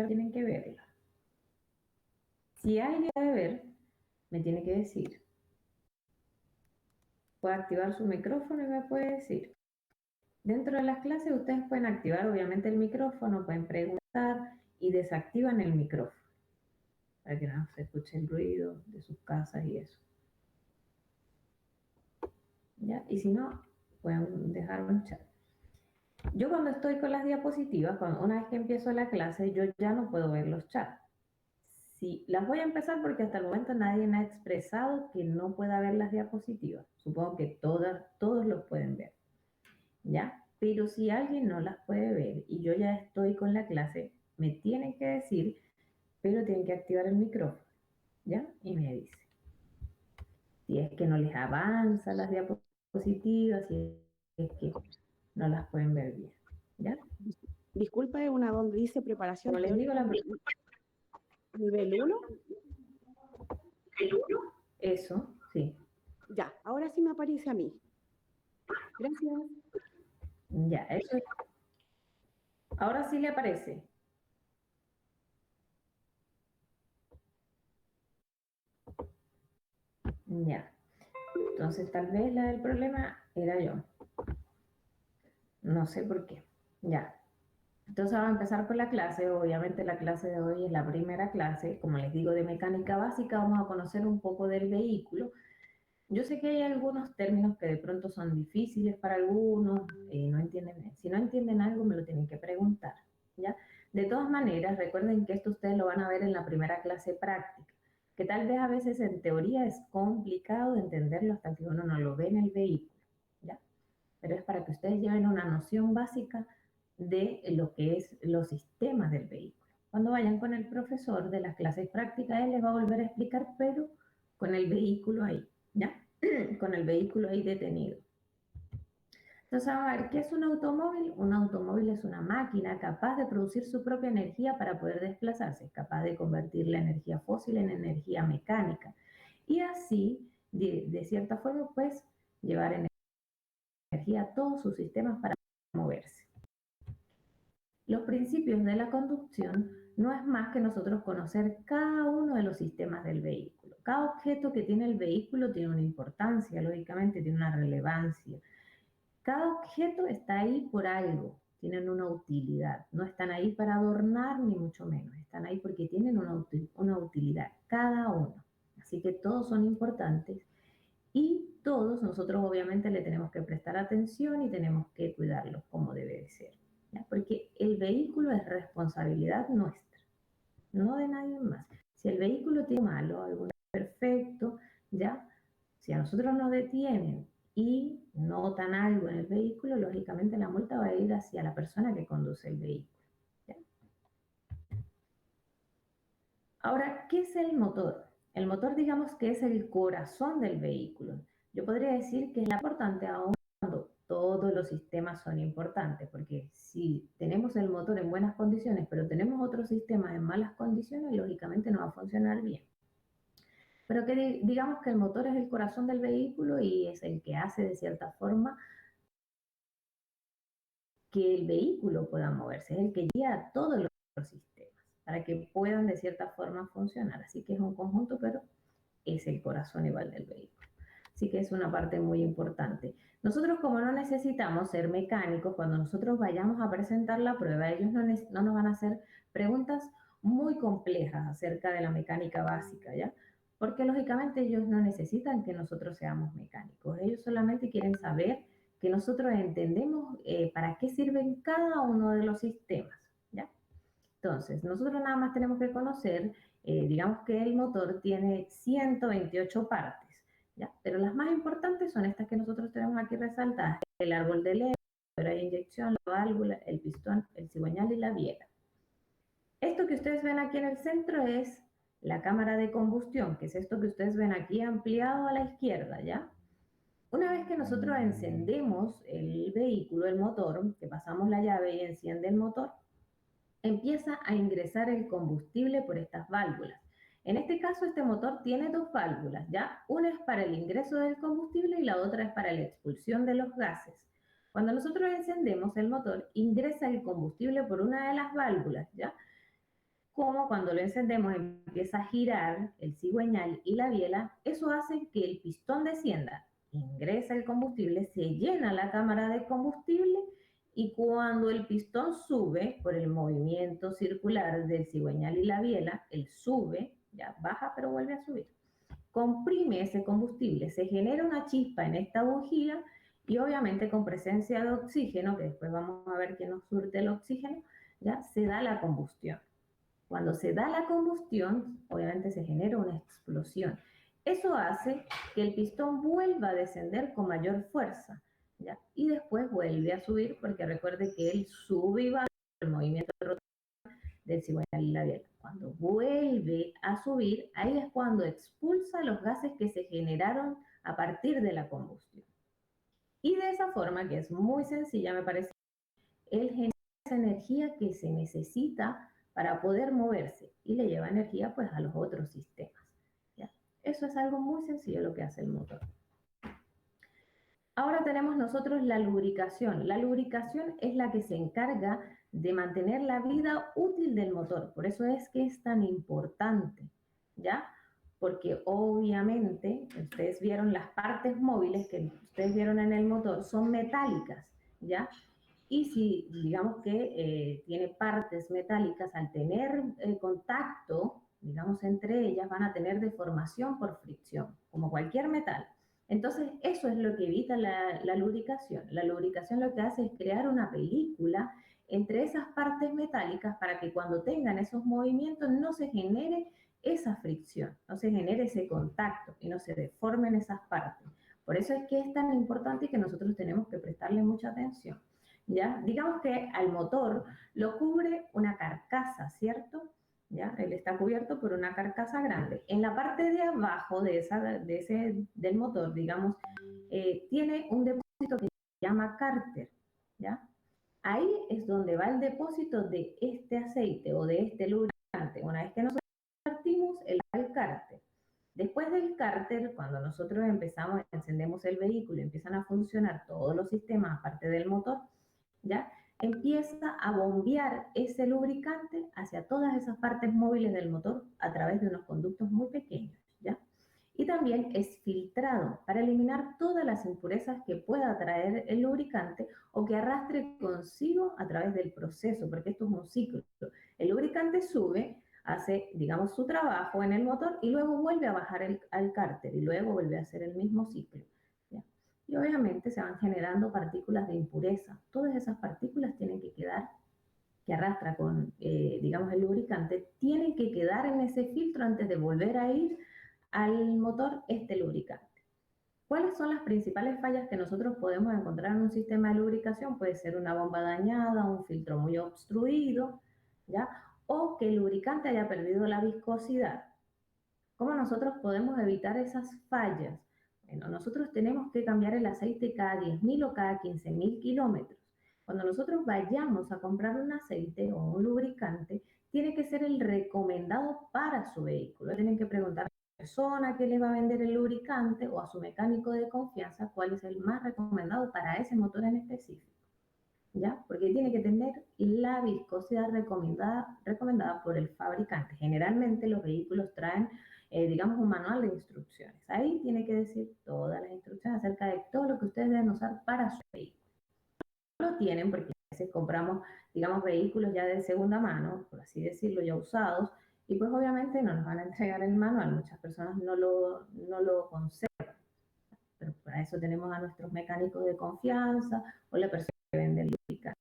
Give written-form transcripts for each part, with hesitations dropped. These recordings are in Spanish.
tienen que verla. Si alguien puede ver, me tiene que decir. Puede activar su micrófono y me puede decir. Dentro de las clases ustedes pueden activar obviamente el micrófono, pueden preguntar y desactivan el micrófono para que no se escuche el ruido de sus casas y eso. ¿Ya? Y si no, pueden dejar un chat. Yo cuando estoy con las diapositivas, una vez que empiezo la clase, yo ya no puedo ver los chats. Sí, las voy a empezar porque hasta el momento nadie me ha expresado que no pueda ver las diapositivas. Supongo que todos los pueden ver, ¿ya? Pero si alguien no las puede ver y yo ya estoy con la clase, me tienen que decir, pero tienen que activar el micrófono, ¿ya? Y me dice. Si es que no les avanza las diapositivas, si es que no las pueden ver bien, ¿ya? Disculpa, es una donde dice preparación Como les digo, teórica nivel 1. Eso, sí. Ya, ahora sí me aparece a mí. Gracias. Ya, eso. Ahora sí le aparece. Ya. Entonces tal vez la del problema era yo. No sé por qué. Ya. Entonces vamos a empezar con la clase. Obviamente la clase de hoy es la primera clase. Como les digo, de mecánica básica vamos a conocer un poco del vehículo. Yo sé que hay algunos términos que de pronto son difíciles para algunos, no entienden. Si no entienden algo, me lo tienen que preguntar, ¿ya? De todas maneras, recuerden que esto ustedes lo van a ver en la primera clase práctica, que tal vez a veces en teoría es complicado de entenderlo hasta que uno no lo ve en el vehículo, ¿ya? Pero es para que ustedes lleven una noción básica de lo que es los sistemas del vehículo. Cuando vayan con el profesor de las clases prácticas, él les va a volver a explicar, pero con el vehículo ahí, ¿ya? Con el vehículo ahí detenido. Entonces, vamos a ver, ¿qué es un automóvil? Un automóvil es una máquina capaz de producir su propia energía para poder desplazarse, capaz de convertir la energía fósil en energía mecánica y así, de cierta forma, pues, llevar energía a todos sus sistemas para moverse. Los principios de la conducción no es más que nosotros conocer cada uno de los sistemas del vehículo. Cada objeto que tiene el vehículo tiene una importancia, lógicamente tiene una relevancia. Cada objeto está ahí por algo, tienen una utilidad. No están ahí para adornar ni mucho menos, están ahí porque tienen una utilidad, cada uno. Así que todos son importantes y todos nosotros obviamente le tenemos que prestar atención y tenemos que cuidarlos como debe de ser. ¿Ya? Porque el vehículo es responsabilidad nuestra, no de nadie más. Si el vehículo tiene malo, algo perfecto, ya, si a nosotros nos detienen y notan algo en el vehículo, lógicamente la multa va a ir hacia la persona que conduce el vehículo. ¿Ya? Ahora, ¿qué es el motor? El motor, digamos que es el corazón del vehículo. Yo podría decir que es la importante aún cuando todos los sistemas son importantes, porque si tenemos el motor en buenas condiciones, pero tenemos otros sistemas en malas condiciones, lógicamente no va a funcionar bien. Pero que digamos que el motor es el corazón del vehículo y es el que hace de cierta forma que el vehículo pueda moverse, es el que guía a todos los sistemas para que puedan de cierta forma funcionar. Así que es un conjunto, pero es el corazón igual del vehículo. Así que es una parte muy importante. Nosotros, como no necesitamos ser mecánicos, cuando nosotros vayamos a presentar la prueba, ellos no nos van a hacer preguntas muy complejas acerca de la mecánica básica, ¿ya? Porque lógicamente ellos no necesitan que nosotros seamos mecánicos. Ellos solamente quieren saber que nosotros entendemos para qué sirven cada uno de los sistemas, ¿ya? Entonces, nosotros nada más tenemos que conocer, digamos que el motor tiene 128 partes, ¿ya? Pero las más importantes son estas que nosotros tenemos aquí resaltadas: el árbol de leve, la inyección, la válvula, el pistón, el cigüeñal y la biela. Esto que ustedes ven aquí en el centro es la cámara de combustión, que es esto que ustedes ven aquí ampliado a la izquierda, ¿ya? Una vez que nosotros encendemos el vehículo, el motor, que pasamos la llave y enciende el motor, empieza a ingresar el combustible por estas válvulas. En este caso, este motor tiene dos válvulas, ¿ya? Una es para el ingreso del combustible y la otra es para la expulsión de los gases. Cuando nosotros encendemos el motor, ingresa el combustible por una de las válvulas, ¿ya? como cuando lo encendemos empieza a girar el cigüeñal y la biela, eso hace que el pistón descienda, ingresa el combustible, se llena la cámara de combustible y cuando el pistón sube por el movimiento circular del cigüeñal y la biela, él sube, ya baja pero vuelve a subir, comprime ese combustible, se genera una chispa en esta bujía y obviamente con presencia de oxígeno, que después vamos a ver que nos surte el oxígeno, ya se da la combustión. Cuando se da la combustión, obviamente se genera una explosión. Eso hace que el pistón vuelva a descender con mayor fuerza, ¿ya? Y después vuelve a subir, porque recuerde que él sube y baja el movimiento del cigüeñal y la biela. Cuando vuelve a subir, ahí es cuando expulsa los gases que se generaron a partir de la combustión. Y de esa forma, que es muy sencilla, me parece, él genera esa energía que se necesita para poder moverse y le lleva energía pues a los otros sistemas. ¿Ya? Eso es algo muy sencillo lo que hace el motor. Ahora tenemos nosotros la lubricación. La lubricación es la que se encarga de mantener la vida útil del motor. Por eso es que es tan importante, ¿ya? Porque obviamente ustedes vieron las partes móviles que ustedes vieron en el motor son metálicas, ¿ya? Y si digamos que tiene partes metálicas, al tener contacto, digamos, entre ellas, van a tener deformación por fricción, como cualquier metal. Entonces, eso es lo que evita la lubricación. La lubricación lo que hace es crear una película entre esas partes metálicas para que cuando tengan esos movimientos no se genere esa fricción, no se genere ese contacto y no se deformen esas partes. Por eso es que es tan importante y que nosotros tenemos que prestarle mucha atención. ¿Ya? Digamos que al motor lo cubre una carcasa, ¿cierto? ¿Ya? Él está cubierto por una carcasa grande. En la parte de abajo del motor, digamos, tiene un depósito que se llama cárter, ¿ya? Ahí es donde va el depósito de este aceite o de este lubricante. Una vez que nosotros partimos, el cárter. Después del cárter, cuando nosotros empezamos, encendemos el vehículo y empiezan a funcionar todos los sistemas aparte del motor, ¿ya? Empieza a bombear ese lubricante hacia todas esas partes móviles del motor a través de unos conductos muy pequeños, ¿ya? Y también es filtrado para eliminar todas las impurezas que pueda traer el lubricante o que arrastre consigo a través del proceso, porque esto es un ciclo. El lubricante sube, hace, digamos, su trabajo en el motor y luego vuelve a bajar al cárter y luego vuelve a hacer el mismo ciclo. ¿Ya? Y obviamente se van generando partículas de impureza. Todas esas partículas tienen que quedar, que arrastra con, digamos, el lubricante, tienen que quedar en ese filtro antes de volver a ir al motor este lubricante. ¿Cuáles son las principales fallas que nosotros podemos encontrar en un sistema de lubricación? Puede ser una bomba dañada, un filtro muy obstruido, ¿ya? O que el lubricante haya perdido la viscosidad. ¿Cómo nosotros podemos evitar esas fallas? Bueno, nosotros tenemos que cambiar el aceite cada 10.000 o cada 15.000 kilómetros. Cuando nosotros vayamos a comprar un aceite o un lubricante, tiene que ser el recomendado para su vehículo. Tienen que preguntar a la persona que le va a vender el lubricante o a su mecánico de confianza cuál es el más recomendado para ese motor en específico. ¿Ya? Porque tiene que tener la viscosidad recomendada por el fabricante. Generalmente los vehículos traen, digamos, un manual de instrucciones. Ahí tiene que decir todas las instrucciones acerca de todo lo que ustedes deben usar para su vehículo. No lo tienen porque a veces compramos, digamos, vehículos ya de segunda mano, por así decirlo, ya usados, y pues obviamente no nos van a entregar el manual. Muchas personas no lo conservan, pero para eso tenemos a nuestros mecánicos de confianza o la persona que vende el lubricante.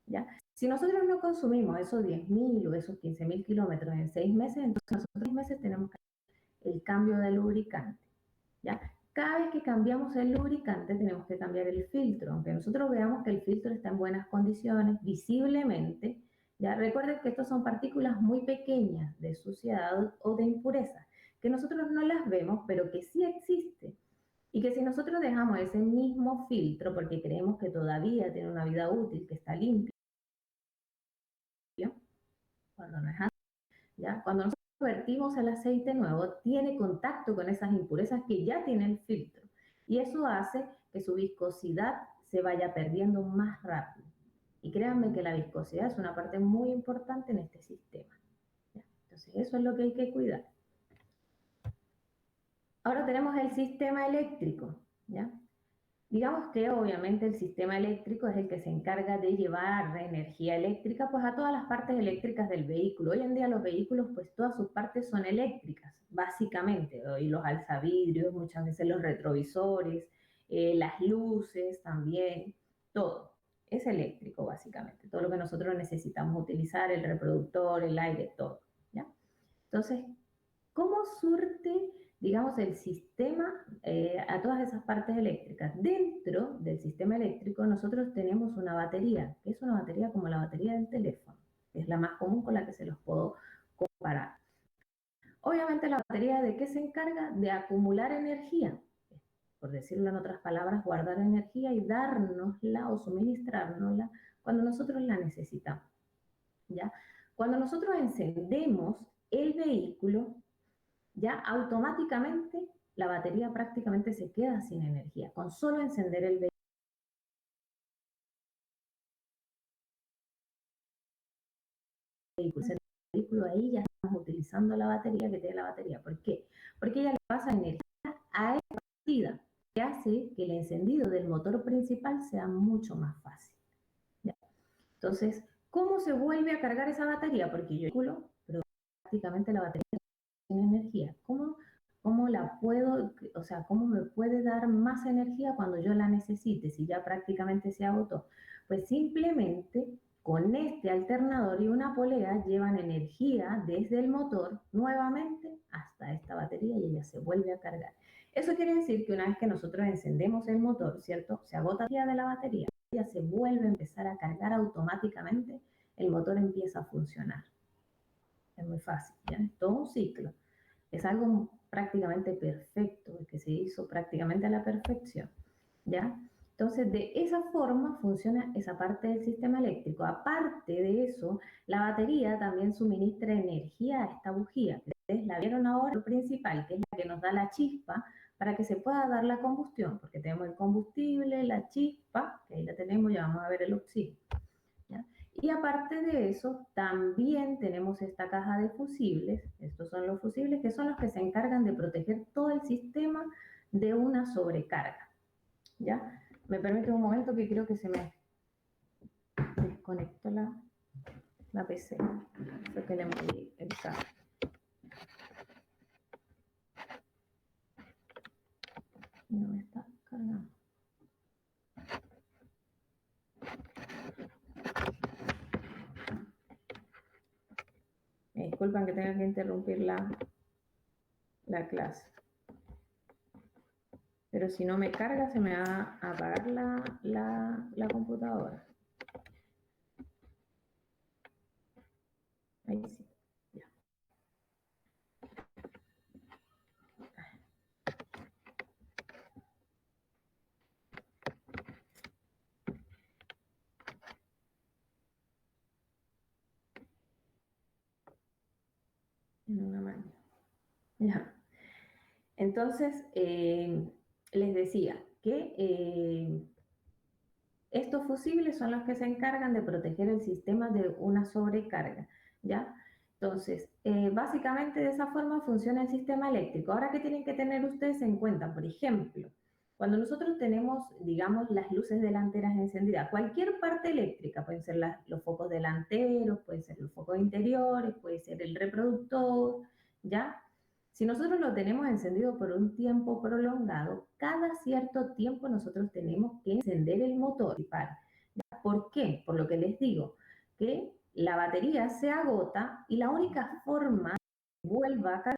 ¿Ya? Si nosotros no consumimos esos 10.000 o esos 15.000 kilómetros en 6 meses, entonces nosotros 6 meses tenemos que hacer el cambio de lubricante. ¿Ya? Cada vez que cambiamos el lubricante tenemos que cambiar el filtro, aunque nosotros veamos que el filtro está en buenas condiciones, visiblemente, ya recuerden que estos son partículas muy pequeñas de suciedad o de impureza, que nosotros no las vemos, pero que sí existen. Y que si nosotros dejamos ese mismo filtro, porque creemos que todavía tiene una vida útil, que está limpio, cuando no es así, ¿ya? Cuando nosotros vertimos el aceite nuevo, tiene contacto con esas impurezas que ya tiene el filtro. Y eso hace que su viscosidad se vaya perdiendo más rápido. Y créanme que la viscosidad es una parte muy importante en este sistema. eso es lo que hay que cuidar. Ahora tenemos el sistema eléctrico, ¿ya? Digamos que obviamente el sistema eléctrico es el que se encarga de llevar energía eléctrica pues a todas las partes eléctricas del vehículo. Hoy en día los vehículos pues todas sus partes son eléctricas, básicamente, y los alzavidrios, muchas veces los retrovisores, las luces también, todo es eléctrico básicamente, todo lo que nosotros necesitamos utilizar, el reproductor, el aire, todo, ¿ya? Entonces, ¿cómo surte, digamos, el sistema a todas esas partes eléctricas? Dentro del sistema eléctrico nosotros tenemos una batería, que es una batería como la batería del teléfono, que es la más común con la que se los puedo comparar. Obviamente la batería, ¿de qué se encarga? De acumular energía, por decirlo en otras palabras, guardar energía y dárnosla o suministrárnosla cuando nosotros la necesitamos, ¿ya? Cuando nosotros encendemos el vehículo, ya automáticamente la batería prácticamente se queda sin energía. Con solo encender el vehículo, ahí ya estamos utilizando la batería que tiene la batería. ¿Por qué? Porque ella le pasa energía a esa partida, que hace que el encendido del motor principal sea mucho más fácil. ¿Ya? Entonces, ¿cómo se vuelve a cargar esa batería? Porque yo pero prácticamente la batería sin energía. ¿Cómo la puedo, o sea, cómo me puede dar más energía cuando yo la necesite, si ya prácticamente se agotó? Pues simplemente con este alternador y una polea llevan energía desde el motor nuevamente hasta esta batería y ella se vuelve a cargar. Eso quiere decir que una vez que nosotros encendemos el motor, ¿cierto? Se agota la energía de la batería, ella se vuelve a empezar a cargar automáticamente, el motor empieza a funcionar. Es muy fácil, ¿ya? Es todo un ciclo. Es algo prácticamente perfecto, que se hizo prácticamente a la perfección, ¿ya? Entonces, de esa forma funciona esa parte del sistema eléctrico. Aparte de eso, la batería también suministra energía a esta bujía, que ustedes la vieron ahora, lo principal, que es la que nos da la chispa para que se pueda dar la combustión, porque tenemos el combustible, la chispa, que ahí la tenemos, ya vamos a ver el oxígeno, ¿ya? Y aparte de eso, también tenemos esta caja de fusibles. Estos son los fusibles que son los que se encargan de proteger todo el sistema de una sobrecarga, ¿ya? Me permite un momento que creo que se me desconectó la PC. Fue que le moví el cable. Y no me está cargando. Me disculpan que tenga que interrumpir la clase. Pero si no me carga, se me va a apagar la computadora. Ahí sí. Ya. En una mano. Ya. Entonces, les decía que estos fusibles son los que se encargan de proteger el sistema de una sobrecarga, ¿ya? Entonces, básicamente de esa forma funciona el sistema eléctrico. Ahora, ¿qué tienen que tener ustedes en cuenta? Por ejemplo, cuando nosotros tenemos, digamos, las luces delanteras encendidas, cualquier parte eléctrica, pueden ser los focos delanteros, pueden ser los focos interiores, puede ser el reproductor, ¿ya? Si nosotros lo tenemos encendido por un tiempo prolongado, cada cierto tiempo nosotros tenemos que encender el motor principal. ¿Por qué? Por lo que les digo, que la batería se agota y la única forma que vuelva a cargar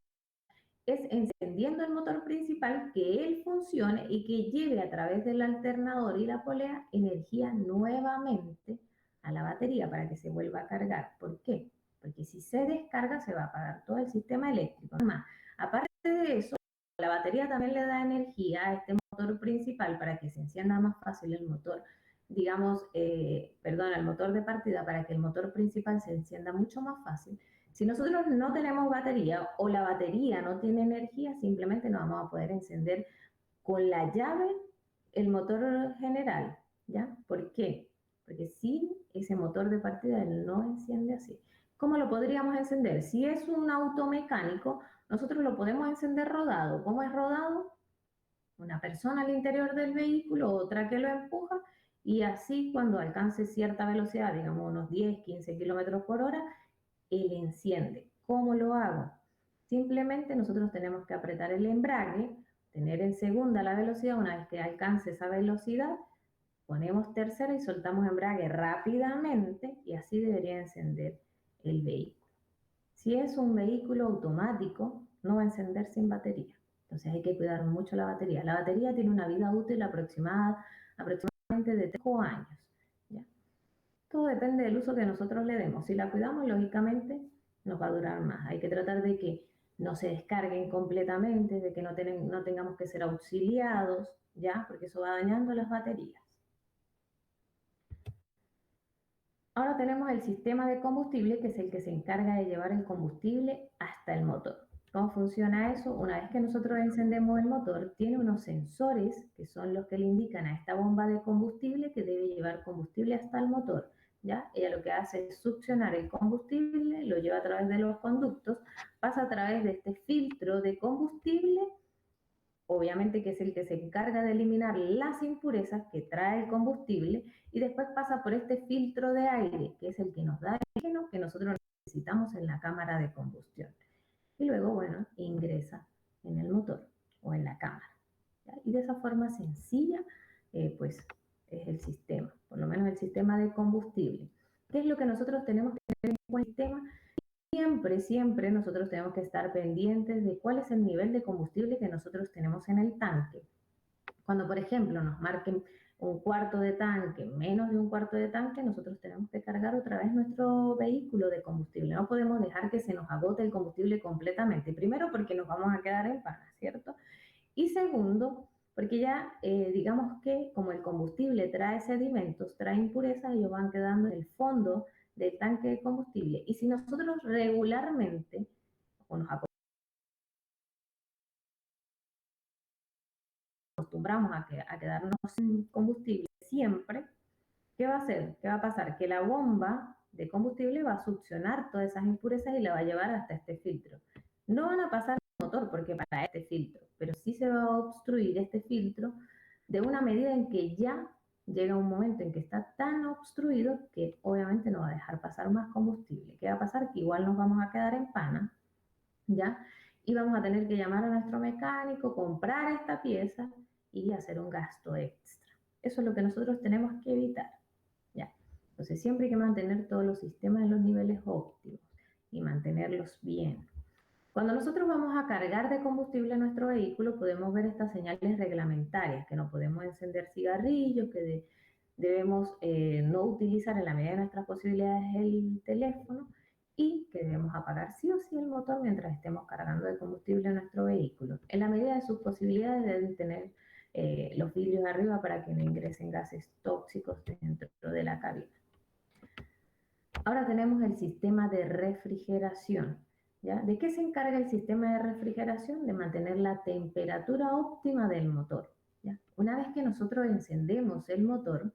es encendiendo el motor principal, que él funcione y que lleve a través del alternador y la polea energía nuevamente a la batería para que se vuelva a cargar. ¿Por qué? Porque si se descarga se va a apagar todo el sistema eléctrico. Además, aparte de eso, la batería también le da energía a este motor principal para que se encienda más fácil el motor, digamos, perdón, el motor de partida para que el motor principal se encienda mucho más fácil. Si nosotros no tenemos batería o la batería no tiene energía, simplemente no vamos a poder encender con la llave el motor general, ¿ya? ¿Por qué? Porque sin ese motor de partida él no enciende así. ¿Cómo lo podríamos encender? Si es un auto mecánico, nosotros lo podemos encender rodado. ¿Cómo es rodado? Una persona al interior del vehículo, otra que lo empuja, y así cuando alcance cierta velocidad, digamos unos 10, 15 kilómetros por hora, él enciende. ¿Cómo lo hago? Simplemente nosotros tenemos que apretar el embrague, tener en segunda la velocidad, una vez que alcance esa velocidad, ponemos tercera y soltamos embrague rápidamente y así debería encender el vehículo. Si es un vehículo automático, no va a encender sin batería. Entonces hay que cuidar mucho la batería. La batería tiene una vida útil aproximadamente de 5 años. ¿Ya? Todo depende del uso que nosotros le demos. Si la cuidamos, lógicamente nos va a durar más. Hay que tratar de que no se descarguen completamente, de que no tengamos que ser auxiliados, ¿ya? Porque eso va dañando las baterías. Ahora tenemos el sistema de combustible, que es el que se encarga de llevar el combustible hasta el motor. ¿Cómo funciona eso? Una vez que nosotros encendemos el motor, tiene unos sensores que son los que le indican a esta bomba de combustible que debe llevar combustible hasta el motor. ¿Ya? Ella lo que hace es succionar el combustible, lo lleva a través de los conductos, pasa a través de este filtro de combustible, obviamente que es el que se encarga de eliminar las impurezas que trae el combustible, y después pasa por este filtro de aire, que es el que nos da el oxígeno que nosotros necesitamos en la cámara de combustión. Y luego, bueno, ingresa en el motor o en la cámara. ¿Ya? Y de esa forma sencilla, pues es el sistema, por lo menos el sistema de combustible. ¿Qué es lo que nosotros tenemos que tener en cuenta? El sistema. Siempre nosotros tenemos que estar pendientes de cuál es el nivel de combustible que nosotros tenemos en el tanque. Cuando, por ejemplo, nos marquen un cuarto de tanque, menos de un cuarto de tanque, nosotros tenemos que cargar otra vez nuestro vehículo de combustible. No podemos dejar que se nos agote el combustible completamente. Primero, porque nos vamos a quedar en pana, ¿cierto? Y segundo, porque ya digamos que como el combustible trae sedimentos, trae impurezas, ellos van quedando en el fondo del tanque de combustible. Y si nosotros regularmente o nos acostumbramos a quedarnos sin combustible siempre, ¿qué va a hacer? ¿Qué va a pasar? Que la bomba de combustible va a succionar todas esas impurezas y la va a llevar hasta este filtro. No van a pasar al motor porque para este filtro, pero sí se va a obstruir este filtro de una medida en que ya llega un momento en que está tan obstruido que obviamente no va a dejar pasar más combustible. ¿Qué va a pasar? Que igual nos vamos a quedar en pana, ¿ya? Y vamos a tener que llamar a nuestro mecánico, comprar esta pieza y hacer un gasto extra. Eso es lo que nosotros tenemos que evitar, ¿ya? Entonces siempre hay que mantener todos los sistemas en los niveles óptimos y mantenerlos bien. Cuando nosotros vamos a cargar de combustible nuestro vehículo, podemos ver estas señales reglamentarias, que no podemos encender cigarrillos, que debemos no utilizar en la medida de nuestras posibilidades el teléfono, y que debemos apagar sí o sí el motor mientras estemos cargando de combustible nuestro vehículo. En la medida de sus posibilidades deben tener los vidrios arriba para que no ingresen gases tóxicos dentro de la cabina. Ahora tenemos el sistema de refrigeración. ¿Ya? ¿De qué se encarga el sistema de refrigeración? De mantener la temperatura óptima del motor. ¿Ya? Una vez que nosotros encendemos el motor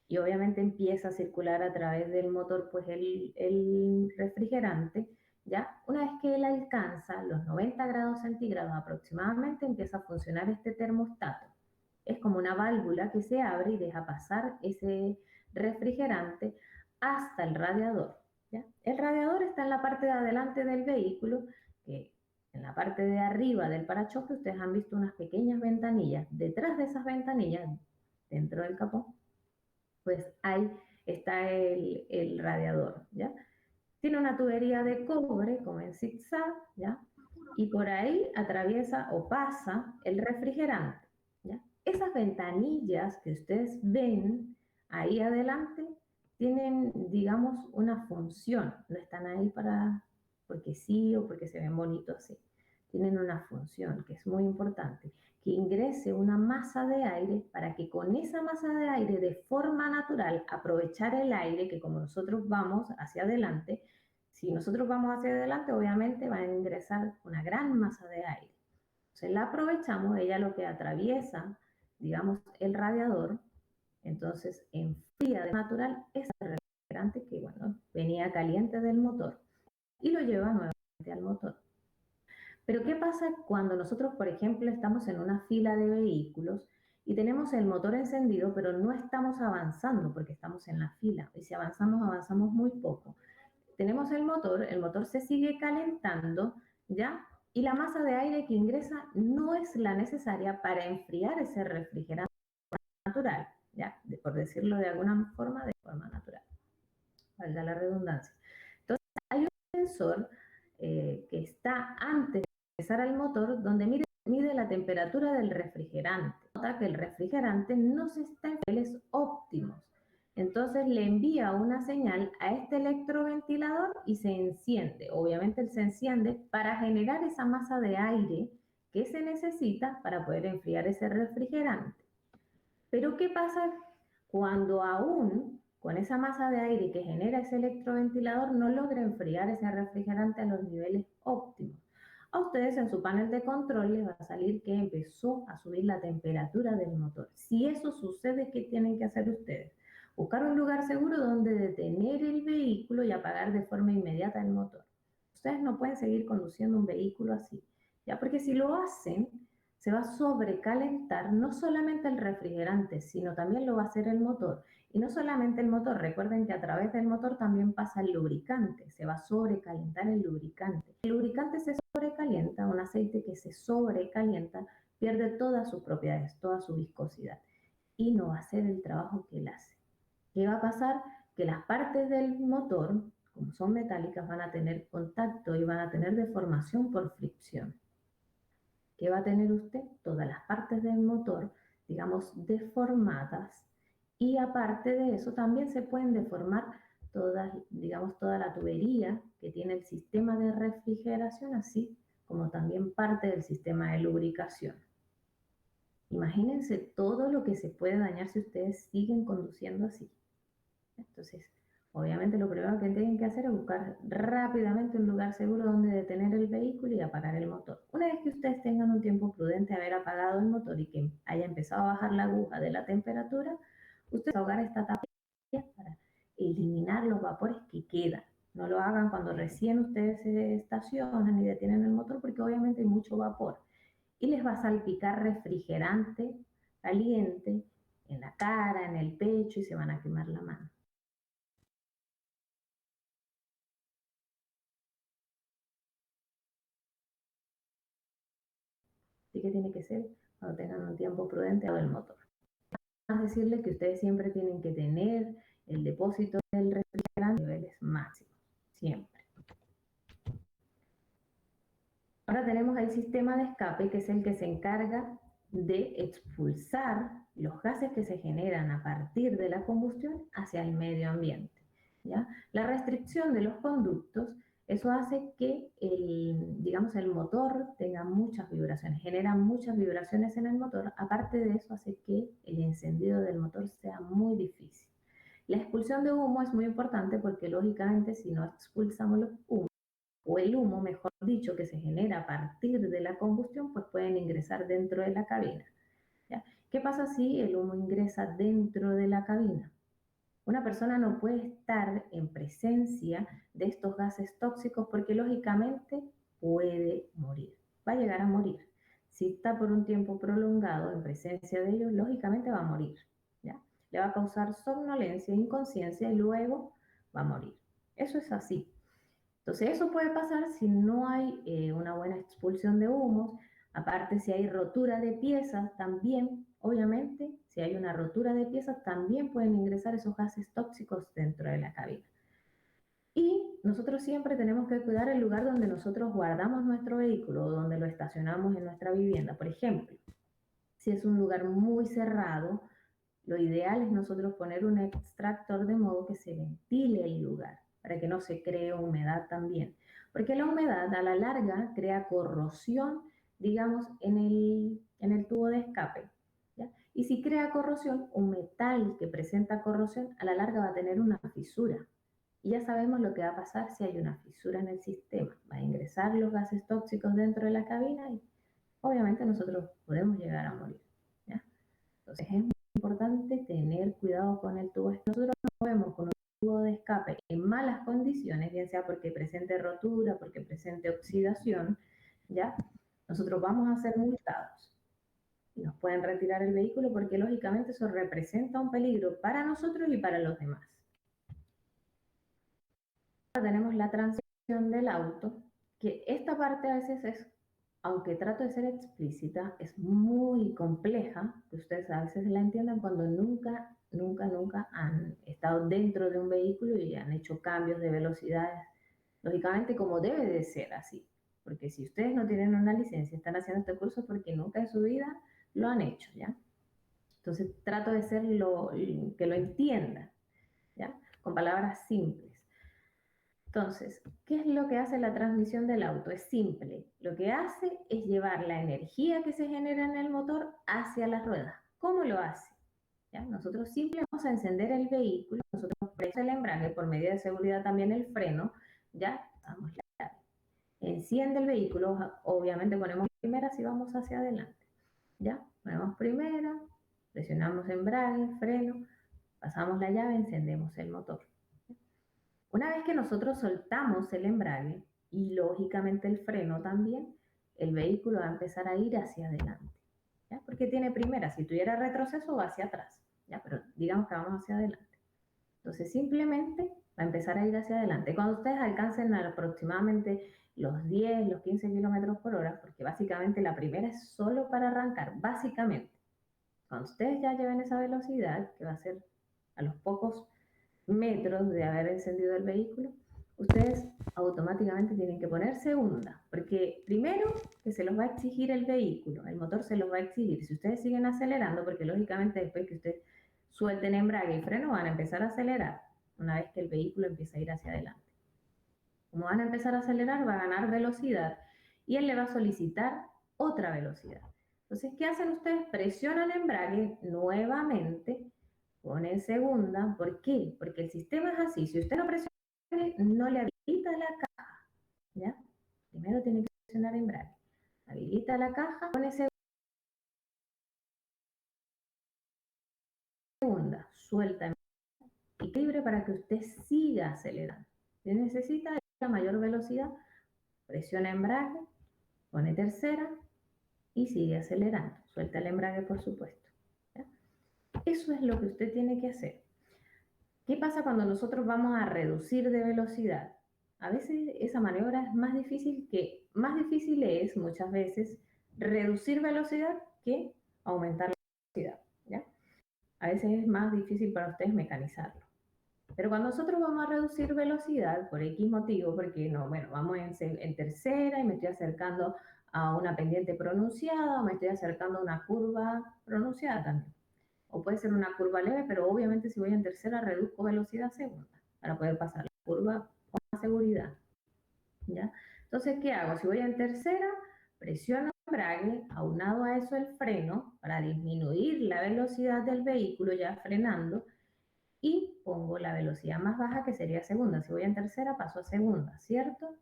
y obviamente empieza a circular a través del motor pues el refrigerante, ¿ya? Una vez que él alcanza los 90 grados centígrados aproximadamente, empieza a funcionar este termostato. Es como una válvula que se abre y deja pasar ese refrigerante hasta el radiador. ¿Ya? El radiador está en la parte de adelante del vehículo, que en la parte de arriba del parachoques ustedes han visto unas pequeñas ventanillas. Detrás de esas ventanillas, dentro del capó, pues ahí está el radiador. ¿Ya? Tiene una tubería de cobre como en zigzag, ¿ya? Y por ahí atraviesa o pasa el refrigerante. ¿Ya? Esas ventanillas que ustedes ven ahí adelante tienen, digamos, una función. No están ahí para porque sí o porque se ven bonitos así. Tienen una función que es muy importante, que ingrese una masa de aire para que con esa masa de aire de forma natural aprovechar el aire que como nosotros vamos hacia adelante, si nosotros vamos hacia adelante obviamente va a ingresar una gran masa de aire. Entonces la aprovechamos, ella lo que atraviesa, digamos, el radiador, entonces enfría de natural esa refrigerante que, bueno, venía caliente del motor y lo lleva nuevamente al motor. Pero ¿qué pasa cuando nosotros, por ejemplo, estamos en una fila de vehículos y tenemos el motor encendido, pero no estamos avanzando porque estamos en la fila? Y si avanzamos, avanzamos muy poco. Tenemos el motor se sigue calentando, ¿ya? Y la masa de aire que ingresa no es la necesaria para enfriar ese refrigerante natural, ¿ya? Por decirlo de alguna forma, de forma natural, valga la redundancia. Entonces, hay un sensor que está antes de empezar al motor donde mide la temperatura del refrigerante. Nota que el refrigerante no se está en niveles óptimos. Entonces le envía una señal a este electroventilador y se enciende. Obviamente él se enciende para generar esa masa de aire que se necesita para poder enfriar ese refrigerante. Pero ¿qué pasa cuando aún con esa masa de aire que genera ese electroventilador no logra enfriar ese refrigerante a los niveles óptimos? A ustedes en su panel de control les va a salir que empezó a subir la temperatura del motor. Si eso sucede, ¿qué tienen que hacer ustedes? Buscar un lugar seguro donde detener el vehículo y apagar de forma inmediata el motor. Ustedes no pueden seguir conduciendo un vehículo así, ¿ya? Porque si lo hacen, se va a sobrecalentar no solamente el refrigerante, sino también lo va a hacer el motor. Y no solamente el motor, recuerden que a través del motor también pasa el lubricante, se va a sobrecalentar el lubricante. El lubricante se sobrecalienta, un aceite que se sobrecalienta pierde todas sus propiedades, toda su viscosidad y no va a hacer el trabajo que él hace. ¿Qué va a pasar? Que las partes del motor, como son metálicas, van a tener contacto y van a tener deformación por fricción. ¿Qué va a tener usted? Todas las partes del motor, digamos, deformadas, y aparte de eso también se pueden deformar todas, digamos, toda la tubería que tiene el sistema de refrigeración, así como también parte del sistema de lubricación. Imagínense todo lo que se puede dañar si ustedes siguen conduciendo así. Entonces, obviamente lo primero que tienen que hacer es buscar rápidamente un lugar seguro donde detener el vehículo y apagar el motor. Una vez que ustedes tengan un tiempo prudente de haber apagado el motor y que haya empezado a bajar la aguja de la temperatura, ustedes ahogar esta tapa para eliminar los vapores que quedan. No lo hagan cuando recién ustedes se estacionan y detienen el motor porque obviamente hay mucho vapor y les va a salpicar refrigerante caliente en la cara, en el pecho y se van a quemar la mano. Así que tiene que ser cuando tengan un tiempo prudente del motor. Más decirles que ustedes siempre tienen que tener el depósito del refrigerante a niveles máximos, siempre. Ahora tenemos el sistema de escape, que es el que se encarga de expulsar los gases que se generan a partir de la combustión hacia el medio ambiente, ¿ya? La restricción de los conductos, eso hace que digamos, el motor tenga muchas vibraciones, genera muchas vibraciones en el motor. Aparte de eso, hace que el encendido del motor sea muy difícil. La expulsión de humo es muy importante porque, lógicamente, si no expulsamos los humos, o el humo, mejor dicho, que se genera a partir de la combustión, pues pueden ingresar dentro de la cabina, ¿ya? ¿Qué pasa si el humo ingresa dentro de la cabina? Una persona no puede estar en presencia de estos gases tóxicos porque lógicamente puede morir, va a llegar a morir. Si está por un tiempo prolongado en presencia de ellos, lógicamente va a morir, ¿ya? Le va a causar somnolencia, inconsciencia y luego va a morir. Eso es así. Entonces eso puede pasar si no hay una buena expulsión de humos. Aparte, si hay rotura de piezas, también, obviamente, si hay una rotura de piezas, también pueden ingresar esos gases tóxicos dentro de la cabina. Y nosotros siempre tenemos que cuidar el lugar donde nosotros guardamos nuestro vehículo o donde lo estacionamos en nuestra vivienda. Por ejemplo, si es un lugar muy cerrado, lo ideal es nosotros poner un extractor de modo que se ventile el lugar, para que no se cree humedad también. Porque la humedad a la larga crea corrosión, digamos, en el tubo de escape, ¿ya? Y si crea corrosión, un metal que presenta corrosión a la larga va a tener una fisura. Y ya sabemos lo que va a pasar si hay una fisura en el sistema. Va a ingresar los gases tóxicos dentro de la cabina y obviamente nosotros podemos llegar a morir, ¿ya? Entonces es muy importante tener cuidado con el tubo. Nosotros no podemos con tubo de escape en malas condiciones, bien sea porque presente rotura, porque presente oxidación, ¿ya? Nosotros vamos a ser multados. Y nos pueden retirar el vehículo porque lógicamente eso representa un peligro para nosotros y para los demás. Ahora tenemos la transición del auto, que esta parte a veces es, aunque trato de ser explícita, es muy compleja, que ustedes a veces la entiendan cuando nunca han estado dentro de un vehículo y han hecho cambios de velocidades, lógicamente como debe de ser así. Porque si ustedes no tienen una licencia, están haciendo este curso porque nunca en su vida lo han hecho, ¿ya? Entonces trato de ser que lo entiendan, ¿ya? Con palabras simples. Entonces, ¿qué es lo que hace la transmisión del auto? Es simple. Lo que hace es llevar la energía que se genera en el motor hacia las ruedas. ¿Cómo lo hace? ¿Ya? Nosotros simplemente vamos a encender el vehículo, nosotros presionamos el embrague, por medida de seguridad también el freno, ya damos la llave. Enciende el vehículo, obviamente ponemos primera si vamos hacia adelante. ¿Ya? Ponemos primera, presionamos embrague, freno, pasamos la llave, encendemos el motor. Una vez que nosotros soltamos el embrague y lógicamente el freno también, el vehículo va a empezar a ir hacia adelante, ¿ya? Porque tiene primera, si tuviera retroceso va hacia atrás, ¿ya? Pero digamos que vamos hacia adelante. Entonces simplemente va a empezar a ir hacia adelante. Cuando ustedes alcancen aproximadamente los 10, los 15 kilómetros por hora, porque básicamente la primera es solo para arrancar, básicamente. Cuando ustedes ya lleven esa velocidad, que va a ser a los pocos metros de haber encendido el vehículo, ustedes automáticamente tienen que poner segunda, porque primero que se los va a exigir el vehículo, el motor se los va a exigir. Si ustedes siguen acelerando, porque lógicamente después que ustedes suelten embrague y freno van a empezar a acelerar una vez que el vehículo empieza a ir hacia adelante. Como van a empezar a acelerar, va a ganar velocidad y él le va a solicitar otra velocidad. Entonces, ¿qué hacen ustedes? Presionan embrague nuevamente, ponen segunda. ¿Por qué? Porque el sistema es así. Si usted no presiona, no le habilita la caja, ¿ya? Primero tiene que presionar embrague. Habilita la caja, pone segunda, suelta y libre para que usted siga acelerando. Si necesita la mayor velocidad, presiona embrague, pone tercera y sigue acelerando. Suelta el embrague, por supuesto, ¿ya? Eso es lo que usted tiene que hacer. ¿Qué pasa cuando nosotros vamos a reducir de velocidad? A veces esa maniobra es más difícil es muchas veces reducir velocidad que aumentar la velocidad, ¿ya? A veces es más difícil para ustedes mecanizarlo. Pero cuando nosotros vamos a reducir velocidad por X motivo, porque no, bueno, vamos en tercera y me estoy acercando a una pendiente pronunciada o me estoy acercando a una curva pronunciada también. O puede ser una curva leve, pero obviamente si voy en tercera reduzco velocidad a segunda para poder pasar la curva con más seguridad, ¿ya? Entonces, ¿qué hago? Si voy en tercera, presiono el embrague, aunado a eso el freno para disminuir la velocidad del vehículo ya frenando y pongo la velocidad más baja que sería segunda. Si voy en tercera, paso a segunda, ¿cierto?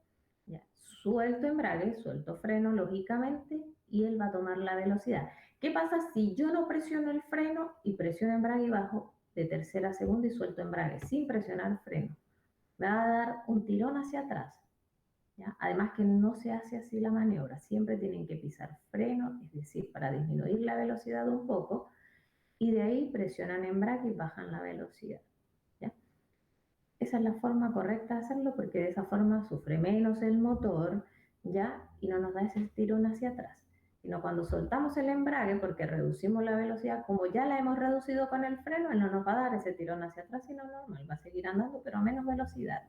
Ya. Suelto embrague, suelto freno, lógicamente, y él va a tomar la velocidad. ¿Qué pasa si yo no presiono el freno y presiono embrague y bajo de tercera a segunda y suelto embrague sin presionar freno? Me va a dar un tirón hacia atrás, ¿ya? Además que no se hace así la maniobra. Siempre tienen que pisar freno, es decir, para disminuir la velocidad un poco, y de ahí presionan embrague y bajan la velocidad, ¿ya? Esa es la forma correcta de hacerlo porque de esa forma sufre menos el motor, ¿ya? Y no nos da ese tirón hacia atrás. Sino cuando soltamos el embrague, porque reducimos la velocidad, como ya la hemos reducido con el freno, él no nos va a dar ese tirón hacia atrás, sino normal, va a seguir andando, pero a menos velocidad.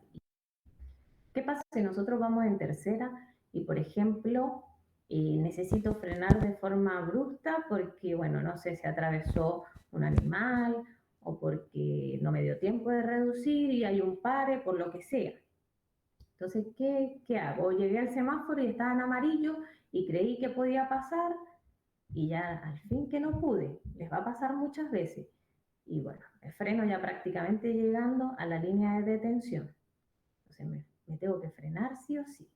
¿Qué pasa si nosotros vamos en tercera y, por ejemplo, necesito frenar de forma abrupta porque, bueno, no sé, se atravesó un animal o porque no me dio tiempo de reducir y hay un pare, por lo que sea? Entonces, ¿qué hago? Llegué al semáforo y estaba en amarillo y creí que podía pasar y ya al fin que no pude. Les va a pasar muchas veces. Y bueno, me freno ya prácticamente llegando a la línea de detención. Entonces me tengo que frenar sí o sí.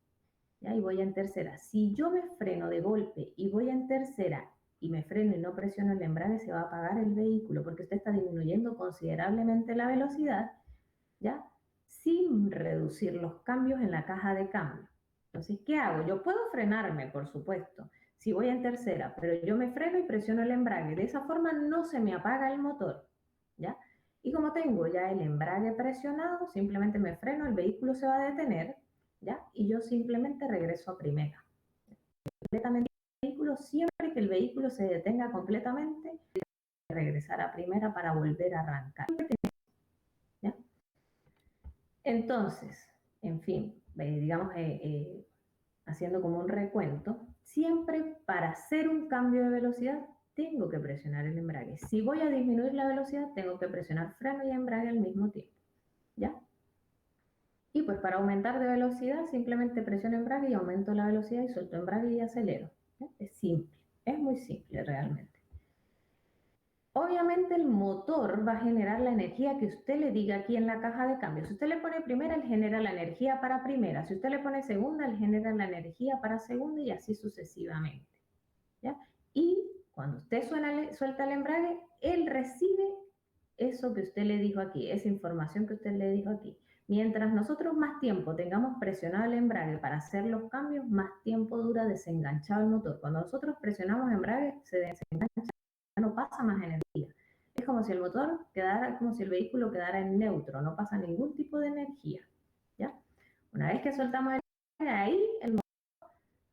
¿Ya? Y voy en tercera. Si yo me freno de golpe y voy en tercera y me freno y no presiono el embrague, se va a apagar el vehículo porque usted está disminuyendo considerablemente la velocidad ¿ya? Sin reducir los cambios en la caja de cambio. Entonces, ¿qué hago? Yo puedo frenarme, por supuesto, si voy en tercera, pero yo me freno y presiono el embrague. De esa forma no se me apaga el motor, ¿ya? Y como tengo ya el embrague presionado, simplemente me freno, el vehículo se va a detener, ¿ya? Y yo simplemente regreso a primera. Completamente el vehículo, siempre que el vehículo se detenga completamente, regresar a primera para volver a arrancar, ¿ya? Entonces, en fin, digamos, haciendo como un recuento, siempre para hacer un cambio de velocidad tengo que presionar el embrague. Si voy a disminuir la velocidad, tengo que presionar freno y embrague al mismo tiempo, ¿ya? Y pues para aumentar de velocidad, simplemente presiono embrague y aumento la velocidad y suelto embrague y acelero, ¿ya? Es simple, es muy simple realmente. Obviamente el motor va a generar la energía que usted le diga aquí en la caja de cambio. Si usted le pone primera, él genera la energía para primera. Si usted le pone segunda, él genera la energía para segunda y así sucesivamente, ¿ya? Y cuando usted suelta el embrague, él recibe eso que usted le dijo aquí, esa información que usted le dijo aquí. Mientras nosotros más tiempo tengamos presionado el embrague para hacer los cambios, más tiempo dura desenganchado el motor. Cuando nosotros presionamos el embrague, se desengancha, no pasa más energía. Es como si el motor quedara, como si el vehículo quedara en neutro, no pasa ningún tipo de energía, ¿ya? Una vez que soltamos el embrague, ahí el motor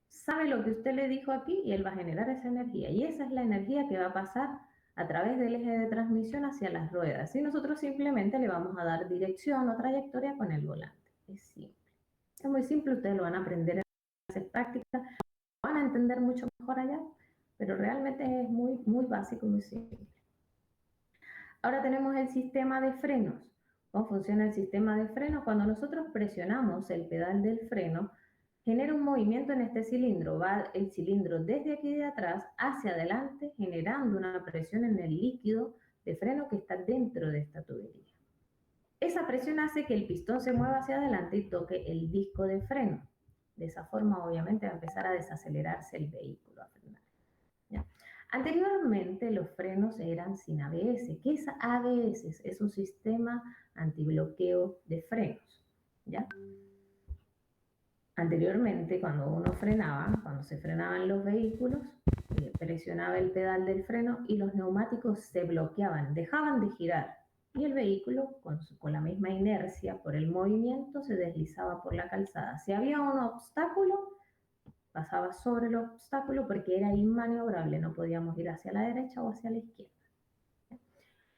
sabe lo que usted le dijo aquí y él va a generar esa energía. Y esa es la energía que va a pasar a través del eje de transmisión hacia las ruedas. Y nosotros simplemente le vamos a dar dirección o trayectoria con el volante. Es simple. Es muy simple, ustedes lo van a aprender en hacer práctica, lo van a entender mucho mejor allá, pero realmente es muy, muy básico, muy simple. Ahora tenemos el sistema de frenos. ¿Cómo funciona el sistema de frenos? Cuando nosotros presionamos el pedal del freno, genera un movimiento en este cilindro. Va el cilindro desde aquí de atrás hacia adelante, generando una presión en el líquido de freno que está dentro de esta tubería. Esa presión hace que el pistón se mueva hacia adelante y toque el disco de freno. De esa forma, obviamente, va a empezar a desacelerarse el vehículo, a frenar, ¿ya? Anteriormente los frenos eran sin ABS. ¿Qué es ABS? Es un sistema antibloqueo de frenos, ¿ya? Anteriormente, cuando uno frenaba, cuando se frenaban los vehículos, presionaba el pedal del freno y los neumáticos se bloqueaban, dejaban de girar y el vehículo, con la misma inercia por el movimiento, se deslizaba por la calzada. Si había un obstáculo, pasaba sobre el obstáculo porque era inmaniobrable, no podíamos ir hacia la derecha o hacia la izquierda.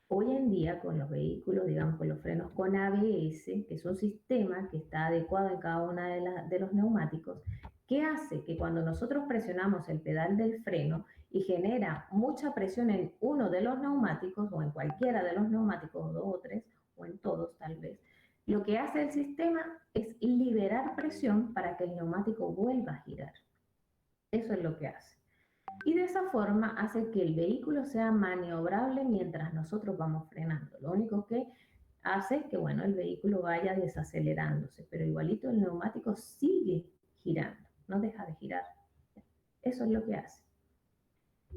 Hoy en día con los vehículos, digamos con los frenos con ABS, que es un sistema que está adecuado en cada uno de los neumáticos, que hace que cuando nosotros presionamos el pedal del freno y genera mucha presión en uno de los neumáticos o en cualquiera de los neumáticos, dos o tres, o en todos tal vez, lo que hace el sistema es liberar presión para que el neumático vuelva a girar. Eso es lo que hace. Y de esa forma hace que el vehículo sea maniobrable mientras nosotros vamos frenando. Lo único que hace que, bueno, el vehículo vaya desacelerándose, pero igualito el neumático sigue girando, no deja de girar. Eso es lo que hace.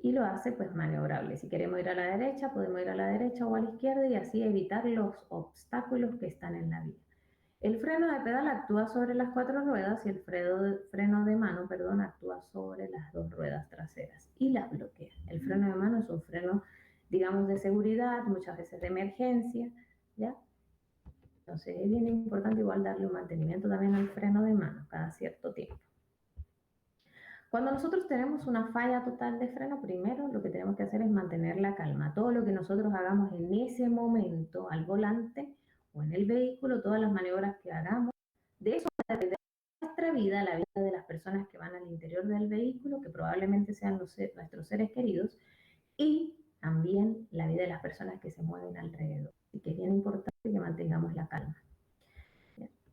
Y lo hace pues maniobrable. Si queremos ir a la derecha, podemos ir a la derecha o a la izquierda y así evitar los obstáculos que están en la vía. El freno de pedal actúa sobre las cuatro ruedas y el freno de mano, perdón, actúa sobre las dos ruedas traseras y las bloquea. El freno de mano es un freno, digamos, de seguridad, muchas veces de emergencia, ¿ya? Entonces es bien importante igual darle un mantenimiento también al freno de mano cada cierto tiempo. Cuando nosotros tenemos una falla total de freno, primero lo que tenemos que hacer es mantener la calma. Todo lo que nosotros hagamos en ese momento al volante o en el vehículo, todas las maniobras que hagamos, de eso va a depender nuestra vida, la vida de las personas que van al interior del vehículo, que probablemente sean nuestros seres queridos, y también la vida de las personas que se mueven alrededor. Así que es bien importante que mantengamos la calma.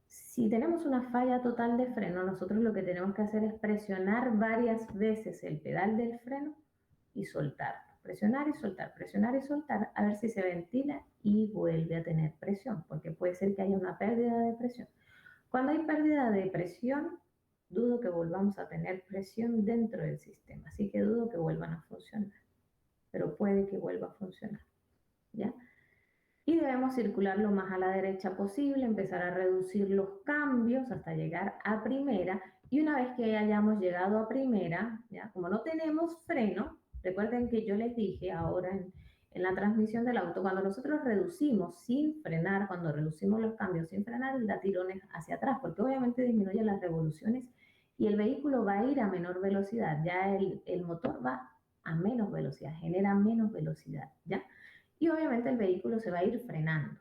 Si tenemos una falla total de freno, nosotros lo que tenemos que hacer es presionar varias veces el pedal del freno y soltarlo. Presionar y soltar, a ver si se ventila y vuelve a tener presión, porque puede ser que haya una pérdida de presión. Cuando hay pérdida de presión, dudo que volvamos a tener presión dentro del sistema, así que dudo que vuelvan a funcionar, pero puede que vuelva a funcionar, ¿ya? Y debemos circular lo más a la derecha posible, empezar a reducir los cambios hasta llegar a primera. Y una vez que hayamos llegado a primera, ¿ya? Como no tenemos freno, recuerden que yo les dije ahora en la transmisión del auto, cuando nosotros reducimos sin frenar, cuando reducimos los cambios sin frenar, da tirones hacia atrás, porque obviamente disminuye las revoluciones y el vehículo va a ir a menor velocidad, ya el motor va a menos velocidad, genera menos velocidad, ¿ya? Y obviamente el vehículo se va a ir frenando.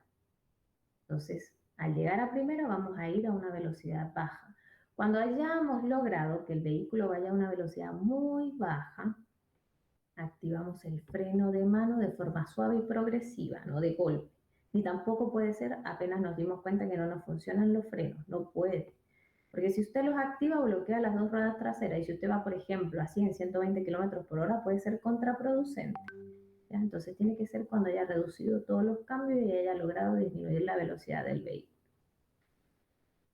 Entonces, al llegar a primera vamos a ir a una velocidad baja. Cuando hayamos logrado que el vehículo vaya a una velocidad muy baja, activamos el freno de mano de forma suave y progresiva, no de golpe. Ni tampoco puede ser apenas nos dimos cuenta que no nos funcionan los frenos, no puede. Porque si usted los activa, bloquea las dos ruedas traseras y si usted va, por ejemplo, a 100, 120 kilómetros por hora, puede ser contraproducente. ¿Ya? Entonces tiene que ser cuando haya reducido todos los cambios y haya logrado disminuir la velocidad del vehículo.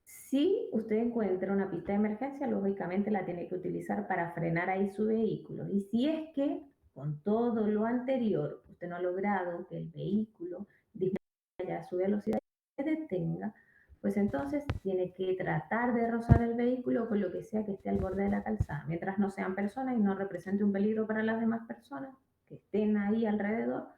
Si usted encuentra una pista de emergencia, lógicamente la tiene que utilizar para frenar ahí su vehículo. Y si es que con todo lo anterior usted no ha logrado que el vehículo disminuya su velocidad y se detenga, pues entonces tiene que tratar de rozar el vehículo con lo que sea que esté al borde de la calzada, mientras no sean personas y no represente un peligro para las demás personas que estén ahí alrededor.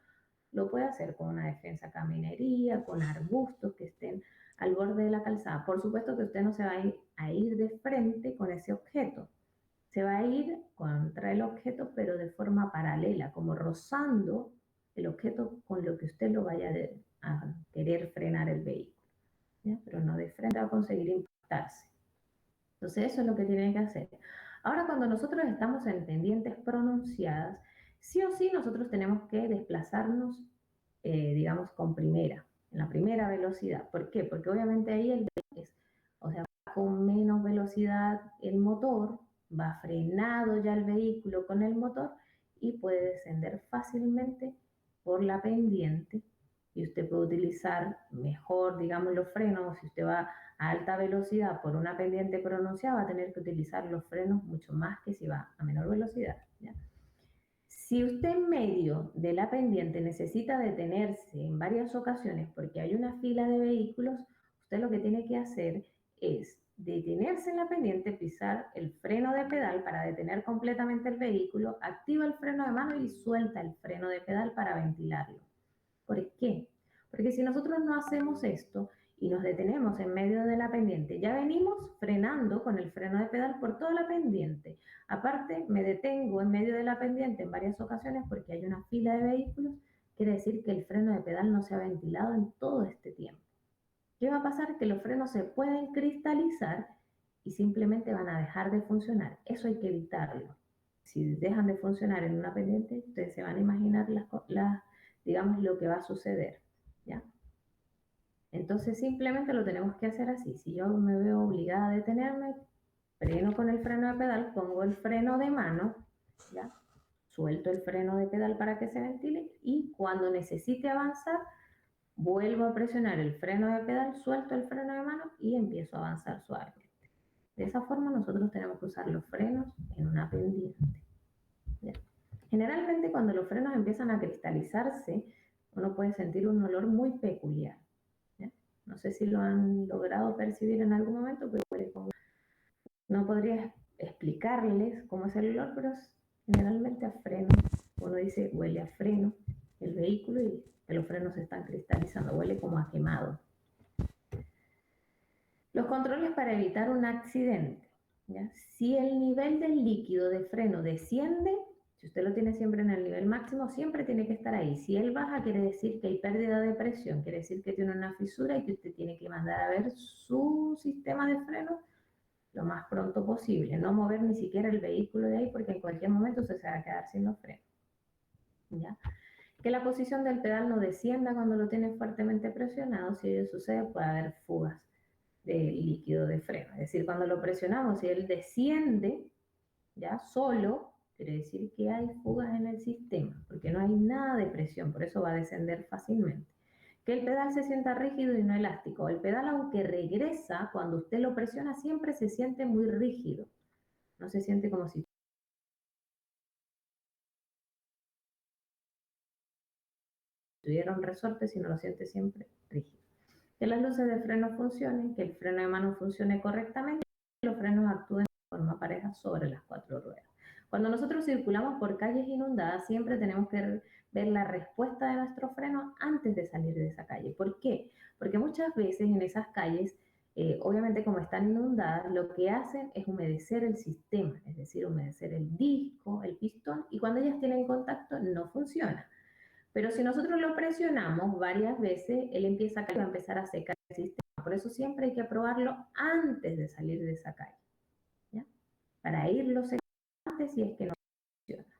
Lo puede hacer con una defensa caminería, con arbustos que estén al borde de la calzada. Por supuesto que usted no se va a ir de frente con ese objeto. Se va a ir contra el objeto, pero de forma paralela, como rozando el objeto con lo que usted lo vaya a querer frenar el vehículo. ¿Ya? Pero no de frente va a conseguir impactarse. Entonces eso es lo que tienen que hacer. Ahora cuando nosotros estamos en pendientes pronunciadas, sí o sí nosotros tenemos que desplazarnos, digamos, con primera, en la primera velocidad. ¿Por qué? Porque obviamente ahí o sea, va con menos velocidad el motor, va frenado ya el vehículo con el motor y puede descender fácilmente por la pendiente y usted puede utilizar mejor, digamos, los frenos. Si usted va a alta velocidad por una pendiente pronunciada, va a tener que utilizar los frenos mucho más que si va a menor velocidad, ¿ya? Si usted en medio de la pendiente necesita detenerse en varias ocasiones porque hay una fila de vehículos, usted lo que tiene que hacer es detenerse en la pendiente, pisar el freno de pedal para detener completamente el vehículo, activa el freno de mano y suelta el freno de pedal para ventilarlo. ¿Por qué? Porque si nosotros no hacemos esto y nos detenemos en medio de la pendiente, ya venimos frenando con el freno de pedal por toda la pendiente. Aparte, me detengo en medio de la pendiente en varias ocasiones porque hay una fila de vehículos, quiere decir que el freno de pedal no se ha ventilado en todo este tiempo. ¿Qué va a pasar? Que los frenos se pueden cristalizar y simplemente van a dejar de funcionar. Eso hay que evitarlo. Si dejan de funcionar en una pendiente, ustedes se van a imaginar digamos, lo que va a suceder, ¿ya? Entonces simplemente lo tenemos que hacer así. Si yo me veo obligada a detenerme, freno con el freno de pedal, pongo el freno de mano, ¿ya? Suelto el freno de pedal para que se ventile y cuando necesite avanzar, vuelvo a presionar el freno de pedal, suelto el freno de mano y empiezo a avanzar suavemente. De esa forma nosotros tenemos que usar los frenos en una pendiente. ¿Ya? Generalmente cuando los frenos empiezan a cristalizarse, uno puede sentir un olor muy peculiar. ¿Ya? No sé si lo han logrado percibir en algún momento, pero no podría explicarles cómo es el olor, pero generalmente a freno. Uno dice huele a freno el vehículo y que los frenos se están cristalizando, huele como a quemado. Los controles para evitar un accidente, ¿ya? Si el nivel del líquido de freno desciende, si usted lo tiene siempre en el nivel máximo, siempre tiene que estar ahí. Si él baja, quiere decir que hay pérdida de presión, quiere decir que tiene una fisura y que usted tiene que mandar a ver su sistema de freno lo más pronto posible. No mover ni siquiera el vehículo de ahí porque en cualquier momento usted se va a quedar sin los frenos, ¿ya? Que la posición del pedal no descienda cuando lo tiene fuertemente presionado. Si ello sucede, puede haber fugas de líquido de freno. Es decir, cuando lo presionamos y él desciende ya solo, quiere decir que hay fugas en el sistema, porque no hay nada de presión, por eso va a descender fácilmente. Que el pedal se sienta rígido y no elástico. El pedal, aunque regresa, cuando usted lo presiona, siempre se siente muy rígido. No se siente como si... tuviera un resorte, si no lo siente siempre rígido. Que las luces de freno funcionen, que el freno de mano funcione correctamente, que los frenos actúen de forma pareja sobre las cuatro ruedas. Cuando nosotros circulamos por calles inundadas, siempre tenemos que ver la respuesta de nuestro freno antes de salir de esa calle. ¿Por qué? Porque muchas veces en esas calles, obviamente como están inundadas, lo que hacen es humedecer el sistema, es decir, humedecer el disco, el pistón, y cuando ellas tienen contacto no funciona. Pero si nosotros lo presionamos varias veces, él empieza a empezar a secar el sistema. Por eso siempre hay que probarlo antes de salir de esa calle, ¿ya? Para irlo secando antes si es que no funciona.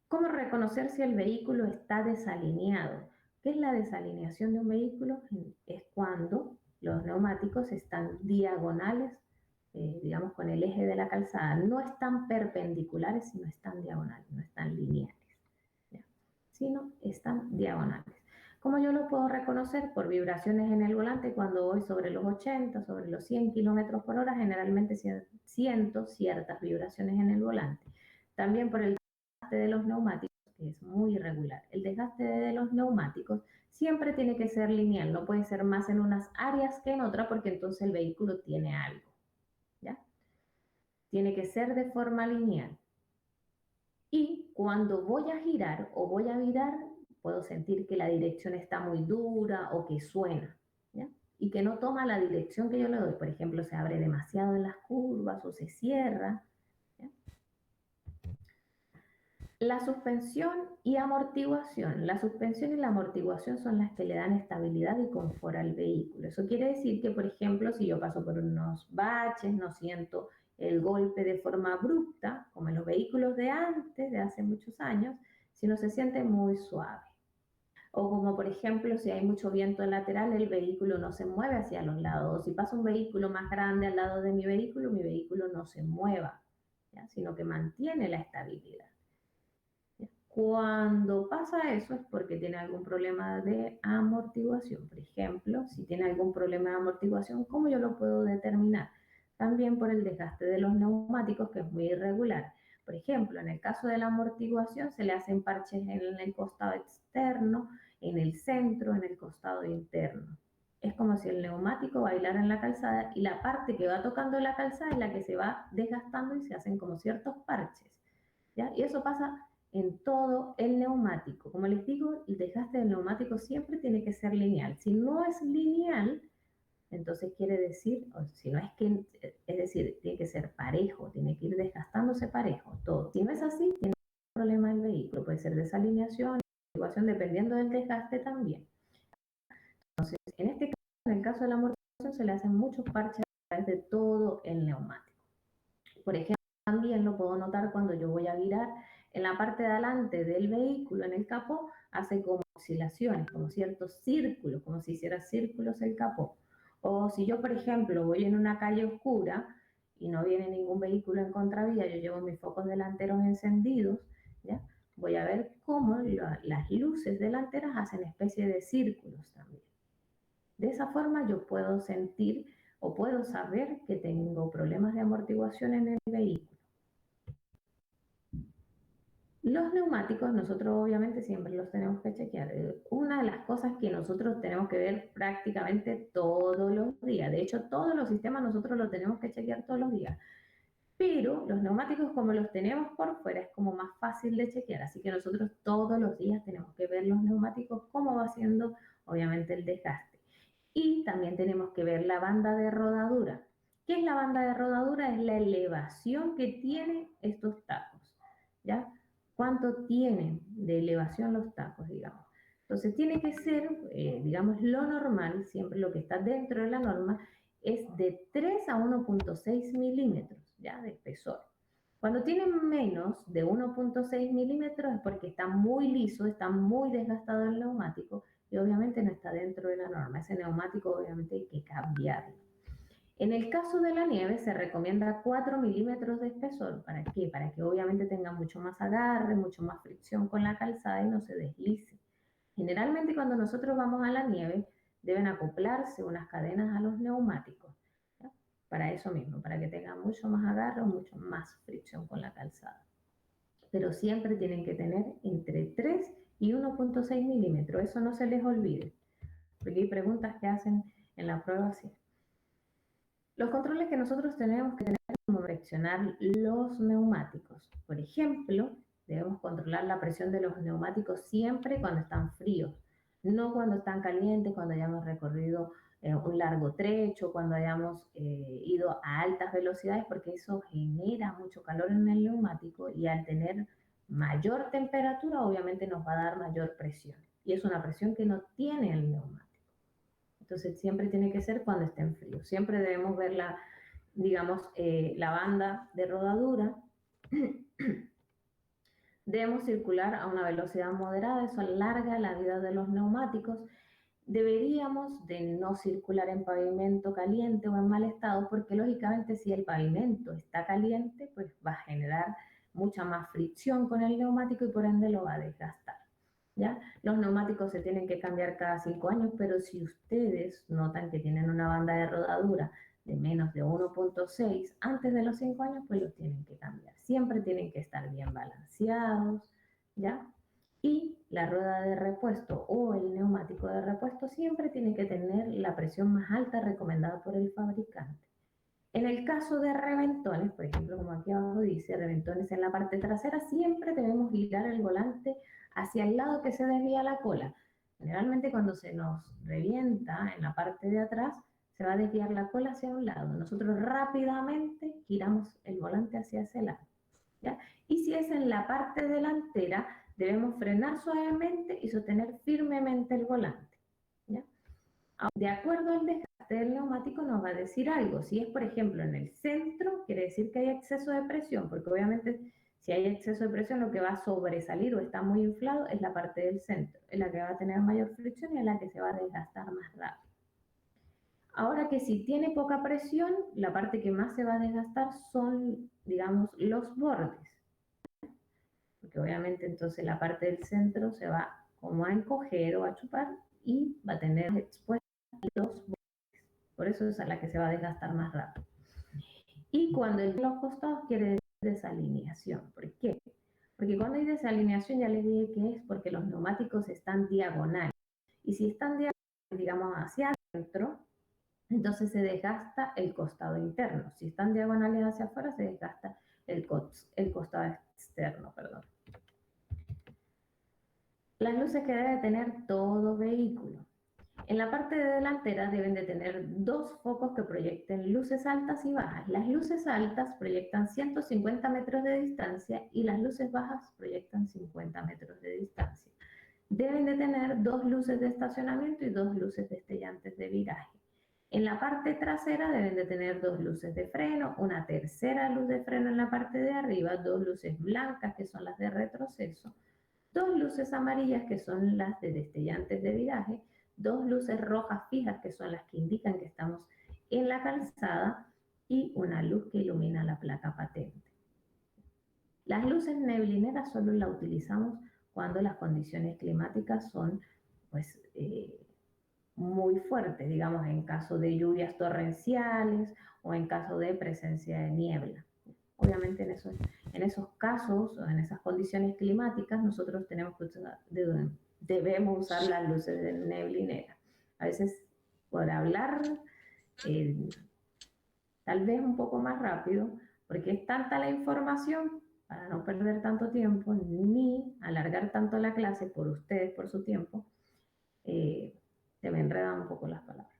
¿Cómo reconocer si el vehículo está desalineado? ¿Qué es la desalineación de un vehículo? Es cuando los neumáticos están diagonales, digamos con el eje de la calzada. No están perpendiculares, sino están diagonales, no están lineales, ¿ya? Sino están diagonales. ¿Cómo yo lo puedo reconocer? Por vibraciones en el volante. Cuando voy sobre los 80, sobre los 100 kilómetros por hora, generalmente siento ciertas vibraciones en el volante. También por el desgaste de los neumáticos, que es muy irregular. El desgaste de los neumáticos siempre tiene que ser lineal, no puede ser más en unas áreas que en otras, porque entonces el vehículo tiene algo, ¿ya? Tiene que ser de forma lineal. Y cuando voy a girar o voy a virar, puedo sentir que la dirección está muy dura o que suena, ¿ya? Y que no toma la dirección que yo le doy. Por ejemplo, se abre demasiado en las curvas o se cierra, ¿ya? La suspensión y amortiguación. La suspensión y la amortiguación son las que le dan estabilidad y confort al vehículo. Eso quiere decir que, por ejemplo, si yo paso por unos baches, no siento el golpe de forma abrupta, como en los vehículos de antes, de hace muchos años, sino se siente muy suave. O como, por ejemplo, si hay mucho viento lateral, el vehículo no se mueve hacia los lados. O si pasa un vehículo más grande al lado de mi vehículo no se mueva, ¿ya? Sino que mantiene la estabilidad. Cuando pasa eso es porque tiene algún problema de amortiguación. Por ejemplo, si tiene algún problema de amortiguación, ¿cómo yo lo puedo determinar? También por el desgaste de los neumáticos, que es muy irregular. Por ejemplo, en el caso de la amortiguación se le hacen parches en el costado externo, en el centro, en el costado interno. Es como si el neumático bailara en la calzada y la parte que va tocando la calzada es la que se va desgastando y se hacen como ciertos parches, ¿ya? Y eso pasa en todo el neumático. Como les digo, el desgaste del neumático siempre tiene que ser lineal. Si no es lineal, entonces quiere decir, o si no es que, es decir, tiene que ser parejo, tiene que ir desgastándose parejo, todo. Si no es así, tiene un problema el vehículo. Puede ser desalineación, amortiguación, dependiendo del desgaste también. Entonces, en este caso, en el caso de la amortiguación, se le hacen muchos parches a través de todo el neumático. Por ejemplo, también lo puedo notar cuando yo voy a virar en la parte de adelante del vehículo, en el capó, hace como oscilaciones, como ciertos círculos, como si hiciera círculos el capó. O si yo, por ejemplo, voy en una calle oscura y no viene ningún vehículo en contravía, yo llevo mis focos delanteros encendidos, ¿ya? Voy a ver cómo las luces delanteras hacen especie de círculos también. De esa forma yo puedo sentir o puedo saber que tengo problemas de amortiguación en el vehículo. Los neumáticos nosotros obviamente siempre los tenemos que chequear. Una de las cosas que nosotros tenemos que ver prácticamente todos los días. De hecho, todos los sistemas nosotros los tenemos que chequear todos los días. Pero los neumáticos como los tenemos por fuera es como más fácil de chequear. Así que nosotros todos los días tenemos que ver los neumáticos, cómo va siendo obviamente el desgaste. Y también tenemos que ver la banda de rodadura. ¿Qué es la banda de rodadura? Es la elevación que tienen estos tacos, ¿ya? ¿Cuánto tienen de elevación los tacos, digamos? Entonces tiene que ser, digamos, lo normal, siempre lo que está dentro de la norma, es de 3 a 1.6 milímetros, ¿ya? De espesor. Cuando tienen menos de 1.6 milímetros es porque está muy liso, está muy desgastado el neumático y obviamente no está dentro de la norma. Ese neumático obviamente hay que cambiarlo. En el caso de la nieve se recomienda 4 milímetros de espesor. ¿Para qué? Para que obviamente tenga mucho más agarre, mucho más fricción con la calzada y no se deslice. Generalmente cuando nosotros vamos a la nieve deben acoplarse unas cadenas a los neumáticos, ¿ya? Para eso mismo, para que tenga mucho más agarre o mucho más fricción con la calzada. Pero siempre tienen que tener entre 3 y 1,6 milímetros. Eso no se les olvide, porque hay preguntas que hacen en la prueba así. Los controles que nosotros tenemos que tener como inspeccionar los neumáticos. Por ejemplo, debemos controlar la presión de los neumáticos siempre cuando están fríos, no cuando están calientes, cuando hayamos recorrido un largo trecho, cuando hayamos ido a altas velocidades, porque eso genera mucho calor en el neumático y al tener mayor temperatura, obviamente nos va a dar mayor presión. Y es una presión que no tiene el neumático. Entonces siempre tiene que ser cuando estén fríos. Siempre debemos ver la, digamos, la banda de rodadura. Debemos circular a una velocidad moderada, eso alarga la vida de los neumáticos. Deberíamos de no circular en pavimento caliente o en mal estado, porque lógicamente si el pavimento está caliente, pues va a generar mucha más fricción con el neumático y por ende lo va a desgastar. ¿Ya? Los neumáticos se tienen que cambiar cada 5 años, pero si ustedes notan que tienen una banda de rodadura de menos de 1,6 antes de los 5 años, pues los tienen que cambiar. Siempre tienen que estar bien balanceados, ¿ya? Y la rueda de repuesto o el neumático de repuesto siempre tiene que tener la presión más alta recomendada por el fabricante. En el caso de reventones, por ejemplo, como aquí abajo dice, reventones en la parte trasera, siempre debemos girar el volante hacia el lado que se desvía la cola. Generalmente cuando se nos revienta en la parte de atrás, se va a desviar la cola hacia un lado. Nosotros rápidamente giramos el volante hacia ese lado, ¿ya? Y si es en la parte delantera, debemos frenar suavemente y sostener firmemente el volante, ¿ya? De acuerdo al desgaste del neumático nos va a decir algo. Si es, por ejemplo, en el centro, quiere decir que hay exceso de presión, porque obviamente si hay exceso de presión lo que va a sobresalir o está muy inflado es la parte del centro, es la que va a tener mayor fricción y es la que se va a desgastar más rápido. Ahora que si tiene poca presión, la parte que más se va a desgastar son, digamos, los bordes, porque obviamente entonces la parte del centro se va como a encoger o a chupar y va a tener expuestos los bordes. Por eso es a la que se va a desgastar más rápido. Y cuando el de los costados quiere decir desalineación. ¿Por qué? Porque cuando hay desalineación ya les dije que es porque los neumáticos están diagonales. Y si están diagonales, digamos, hacia adentro, entonces se desgasta el costado interno. Si están diagonales hacia afuera, se desgasta el costado externo, perdón. Las luces que debe tener todo vehículo. En la parte de delantera deben de tener dos focos que proyecten luces altas y bajas. Las luces altas proyectan 150 metros de distancia y las luces bajas proyectan 50 metros de distancia. Deben de tener dos luces de estacionamiento y dos luces destellantes de viraje. En la parte trasera deben de tener dos luces de freno, una tercera luz de freno en la parte de arriba, dos luces blancas que son las de retroceso, dos luces amarillas que son las de destellantes de viraje, dos luces rojas fijas que son las que indican que estamos en la calzada y una luz que ilumina la placa patente. Las luces neblineras solo las utilizamos cuando las condiciones climáticas son pues, muy fuertes, digamos en caso de lluvias torrenciales o en caso de presencia de niebla. Obviamente en esos casos o en esas condiciones climáticas nosotros tenemos que usar, debemos usar las luces de neblinera. A veces por hablar tal vez un poco más rápido, porque es tanta la información para no perder tanto tiempo ni alargar tanto la clase por ustedes, por su tiempo, se me enredan un poco las palabras.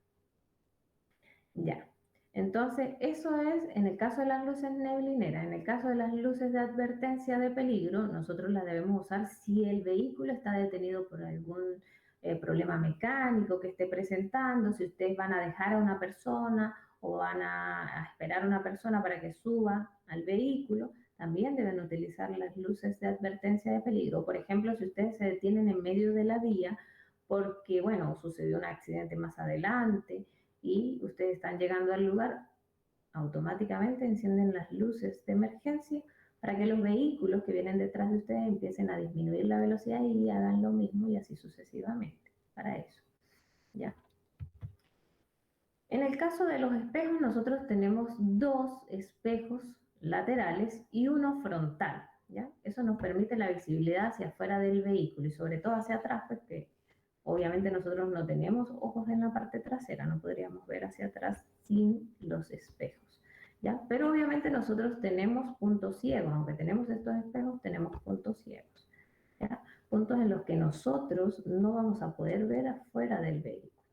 Ya. Entonces, eso es en el caso de las luces neblineras. En el caso de las luces de advertencia de peligro, nosotros las debemos usar si el vehículo está detenido por algún problema mecánico que esté presentando, si ustedes van a dejar a una persona o van a esperar a una persona para que suba al vehículo, también deben utilizar las luces de advertencia de peligro. Por ejemplo, si ustedes se detienen en medio de la vía porque, bueno, sucedió un accidente más adelante, y ustedes están llegando al lugar, automáticamente encienden las luces de emergencia para que los vehículos que vienen detrás de ustedes empiecen a disminuir la velocidad y hagan lo mismo y así sucesivamente. Para eso, ¿ya? En el caso de los espejos, nosotros tenemos dos espejos laterales y uno frontal. ¿ya? Eso nos permite la visibilidad hacia afuera del vehículo y sobre todo hacia atrás, porque obviamente nosotros no tenemos ojos en la parte trasera, no podríamos ver hacia atrás sin los espejos, ¿ya? Pero obviamente nosotros tenemos puntos ciegos, aunque tenemos estos espejos, tenemos puntos ciegos, ¿ya? Puntos en los que nosotros no vamos a poder ver afuera del vehículo,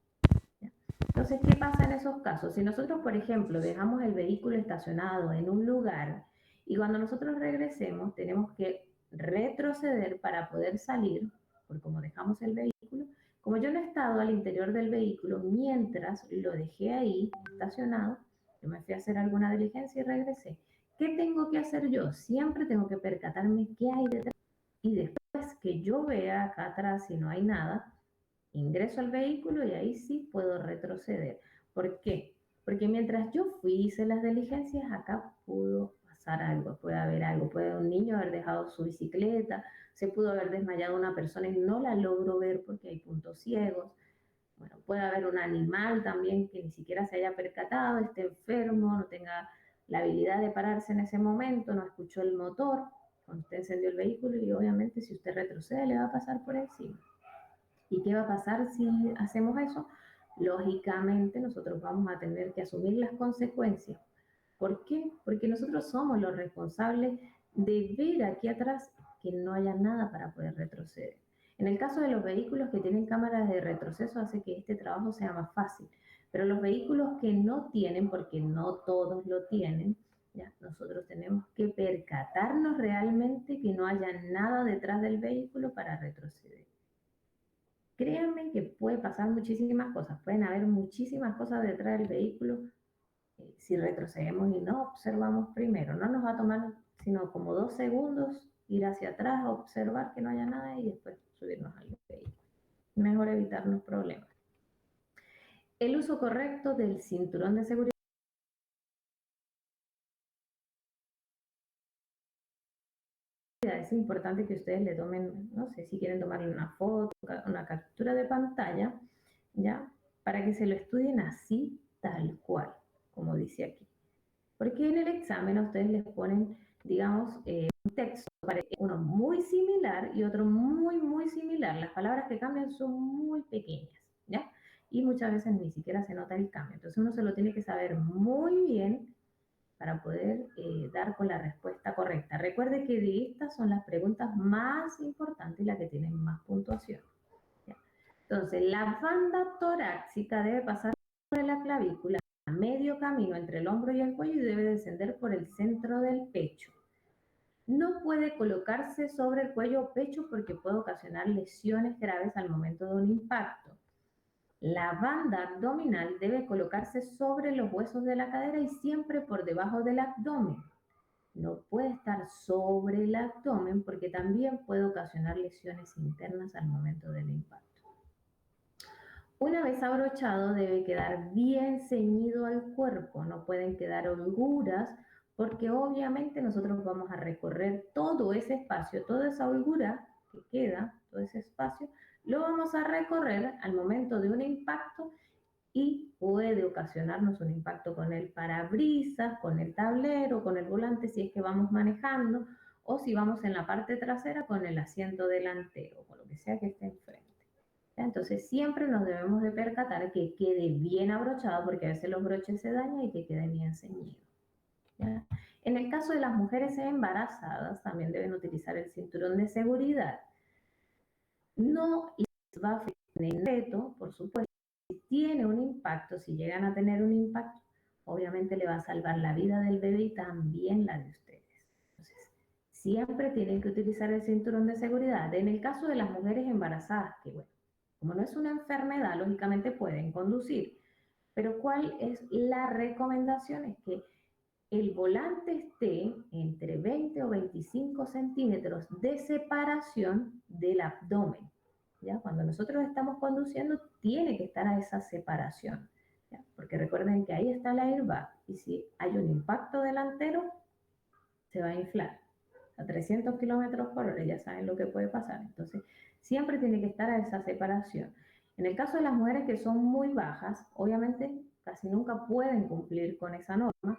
¿ya? Entonces, ¿qué pasa en esos casos? Si nosotros, por ejemplo, dejamos el vehículo estacionado en un lugar y cuando nosotros regresemos tenemos que retroceder para poder salir, porque como dejamos el vehículo, como yo no he estado al interior del vehículo mientras lo dejé ahí estacionado, yo me fui a hacer alguna diligencia y regresé. ¿Qué tengo que hacer yo? Siempre tengo que percatarme qué hay detrás y después que yo vea acá atrás si no hay nada, ingreso al vehículo y ahí sí puedo retroceder. ¿Por qué? Porque mientras yo fui, hice las diligencias, acá pudo pasar algo, puede haber algo, puede un niño haber dejado su bicicleta, se pudo haber desmayado una persona y no la logro ver porque hay puntos ciegos. Bueno, puede haber un animal también que ni siquiera se haya percatado, esté enfermo, no tenga la habilidad de pararse en ese momento, no escuchó el motor cuando usted encendió el vehículo y obviamente si usted retrocede le va a pasar por encima. ¿Y qué va a pasar si hacemos eso? Lógicamente nosotros vamos a tener que asumir las consecuencias. ¿Por qué? Porque nosotros somos los responsables de ver aquí atrás que no haya nada para poder retroceder. En el caso de los vehículos que tienen cámaras de retroceso hace que este trabajo sea más fácil, pero los vehículos que no tienen, porque no todos lo tienen, ¿ya? Nosotros tenemos que percatarnos realmente que no haya nada detrás del vehículo para retroceder. Créanme que puede pasar muchísimas cosas, pueden haber muchísimas cosas detrás del vehículo si retrocedemos y no observamos primero. No nos va a tomar sino como 2 segundos ir hacia atrás, observar que no haya nada y después subirnos al vehículo. Mejor evitarnos problemas. El uso correcto del cinturón de seguridad. Es importante que ustedes le tomen, no sé si quieren tomarle una foto, una captura de pantalla, ¿ya? Para que se lo estudien así, tal cual, como dice aquí. Porque en el examen a ustedes les ponen, digamos, un texto, uno muy similar y otro muy, muy similar. Las palabras que cambian son muy pequeñas, ¿ya? Y muchas veces ni siquiera se nota el cambio. Entonces uno se lo tiene que saber muy bien para poder dar con la respuesta correcta. Recuerde que de estas son las preguntas más importantes y las que tienen más puntuación, ¿ya? Entonces, la banda torácica debe pasar sobre la clavícula a medio camino entre el hombro y el cuello y debe descender por el centro del pecho. No puede colocarse sobre el cuello o pecho porque puede ocasionar lesiones graves al momento de un impacto. La banda abdominal debe colocarse sobre los huesos de la cadera y siempre por debajo del abdomen. No puede estar sobre el abdomen porque también puede ocasionar lesiones internas al momento del impacto. Una vez abrochado debe quedar bien ceñido al cuerpo, no pueden quedar holguras porque obviamente nosotros vamos a recorrer todo ese espacio, toda esa holgura que queda, todo ese espacio, lo vamos a recorrer al momento de un impacto y puede ocasionarnos un impacto con el parabrisas, con el tablero, con el volante si es que vamos manejando o si vamos en la parte trasera con el asiento delantero, con lo que sea que esté enfrente. Entonces siempre nos debemos de percatar que quede bien abrochado porque a veces los broches se dañan y que quede bien ceñido, ¿ya? En el caso de las mujeres embarazadas también deben utilizar el cinturón de seguridad. No les va a afectar en neto, por supuesto. Si tiene un impacto, si llegan a tener un impacto, obviamente le va a salvar la vida del bebé y también la de ustedes. Entonces, siempre tienen que utilizar el cinturón de seguridad. En el caso de las mujeres embarazadas, que bueno, como no es una enfermedad, lógicamente pueden conducir. Pero ¿cuál es la recomendación? Es que el volante esté entre 20 o 25 centímetros de separación del abdomen, ¿ya? Cuando nosotros estamos conduciendo, tiene que estar a esa separación, ¿ya? Porque recuerden que ahí está la airbag y si hay un impacto delantero, se va a inflar a 300 kilómetros por hora, ya saben lo que puede pasar. Entonces, siempre tiene que estar a esa separación. En el caso de las mujeres que son muy bajas, obviamente casi nunca pueden cumplir con esa norma.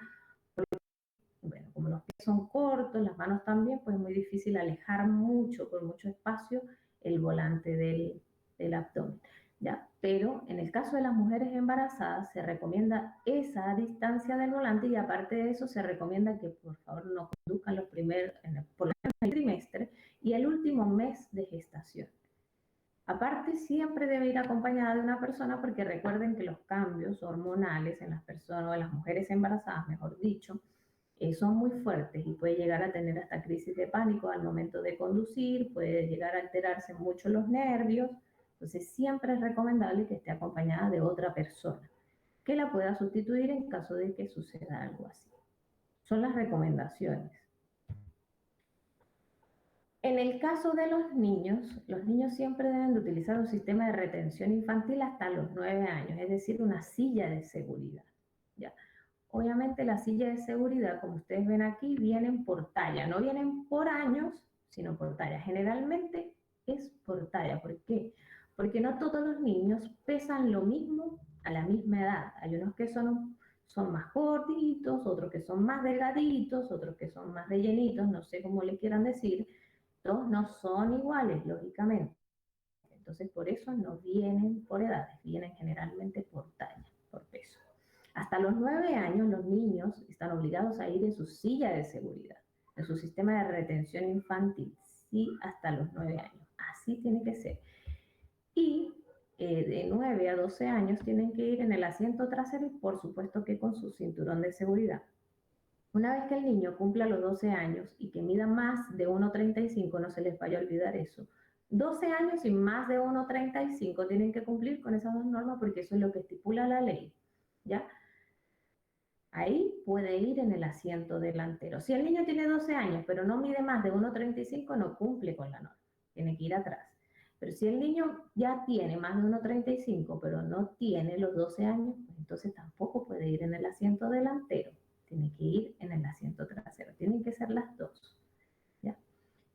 Bueno, como los los pies son cortos, las manos también, pues es muy difícil alejar mucho, con mucho espacio, el volante del abdomen, ¿ya? Pero en el caso de las mujeres embarazadas se recomienda esa distancia del volante y aparte de eso se recomienda que por favor no conduzcan los primeros, por lo menos el trimestre y el último mes de gestación. Aparte, siempre debe ir acompañada de una persona porque recuerden que los cambios hormonales en las personas o en las mujeres embarazadas, mejor dicho, son muy fuertes y puede llegar a tener hasta crisis de pánico al momento de conducir, puede llegar a alterarse mucho los nervios. Entonces, siempre es recomendable que esté acompañada de otra persona que la pueda sustituir en caso de que suceda algo así. Son las recomendaciones. En el caso de los niños siempre deben de utilizar un sistema de retención infantil hasta los 9 años, es decir, una silla de seguridad. ¿Ya? Obviamente las sillas de seguridad, como ustedes ven aquí, vienen por talla, no vienen por años, sino por talla. Generalmente es por talla. ¿Por qué? Porque no todos los niños pesan lo mismo a la misma edad. Hay unos que son más gorditos, otros que son más delgaditos, otros que son más rellenitos, no sé cómo le quieran decir. Todos no son iguales, lógicamente. Entonces, por eso no vienen por edades, vienen generalmente por talla, por peso. Hasta los 9 años los niños están obligados a ir en su silla de seguridad, en su sistema de retención infantil, sí, hasta los 9 años. Así tiene que ser. Y de 9 a 12 años tienen que ir en el asiento trasero y por supuesto que con su cinturón de seguridad. Una vez que el niño cumpla los 12 años y que mida más de 1,35, no se les vaya a olvidar eso. 12 años y más de 1,35 tienen que cumplir con esas dos normas porque eso es lo que estipula la ley, ¿ya? Ahí puede ir en el asiento delantero. Si el niño tiene 12 años pero no mide más de 1,35, no cumple con la norma, tiene que ir atrás. Pero si el niño ya tiene más de 1,35 pero no tiene los 12 años, pues entonces tampoco puede ir en el asiento delantero, tiene que ir en el asiento trasero. Tienen que ser las dos, ¿ya?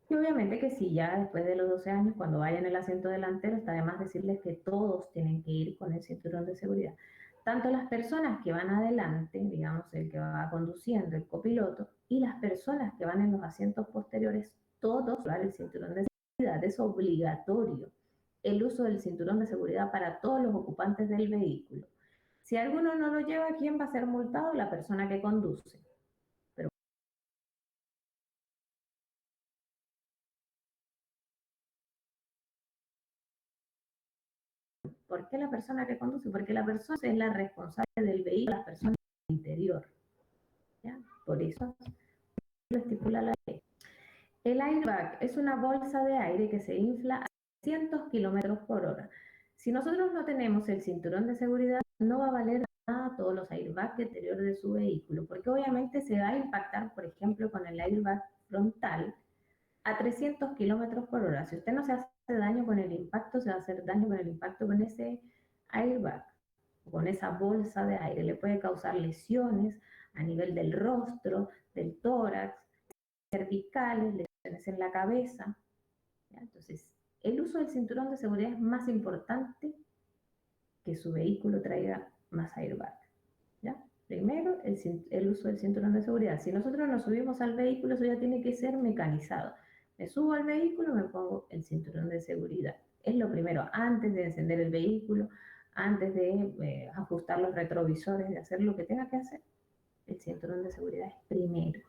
Y obviamente que si ya después de los 12 años, cuando vayan en el asiento delantero, está de más decirles que todos tienen que ir con el cinturón de seguridad. Tanto las personas que van adelante, digamos el que va conduciendo, el copiloto, y las personas que van en los asientos posteriores, todos llevan el cinturón de seguridad. Es obligatorio el uso del cinturón de seguridad para todos los ocupantes del vehículo. Si alguno no lo lleva, ¿quién va a ser multado? La persona que conduce. ¿Por qué la persona que conduce? Porque la persona es la responsable del vehículo, la persona del interior. ¿Ya? Por eso lo estipula la ley. El airbag es una bolsa de aire que se infla a 300 kilómetros por hora. Si nosotros no tenemos el cinturón de seguridad, no va a valer nada todos los airbags interiores de su vehículo, porque obviamente se va a impactar, por ejemplo, con el airbag frontal a 300 kilómetros por hora. Si usted no se hace daño con el impacto, se va a hacer daño con el impacto con ese airbag, con esa bolsa de aire. Le puede causar lesiones a nivel del rostro, del tórax, cervicales, lesiones en la cabeza. ¿Ya? Entonces, el uso del cinturón de seguridad es más importante que su vehículo traiga más airbag. ¿Ya? Primero, el uso del cinturón de seguridad. Si nosotros nos subimos al vehículo, eso ya tiene que ser mecanizado. Me subo al vehículo, me pongo el cinturón de seguridad. Es lo primero, antes de encender el vehículo, antes de ajustar los retrovisores, de hacer lo que tenga que hacer. El cinturón de seguridad es primero.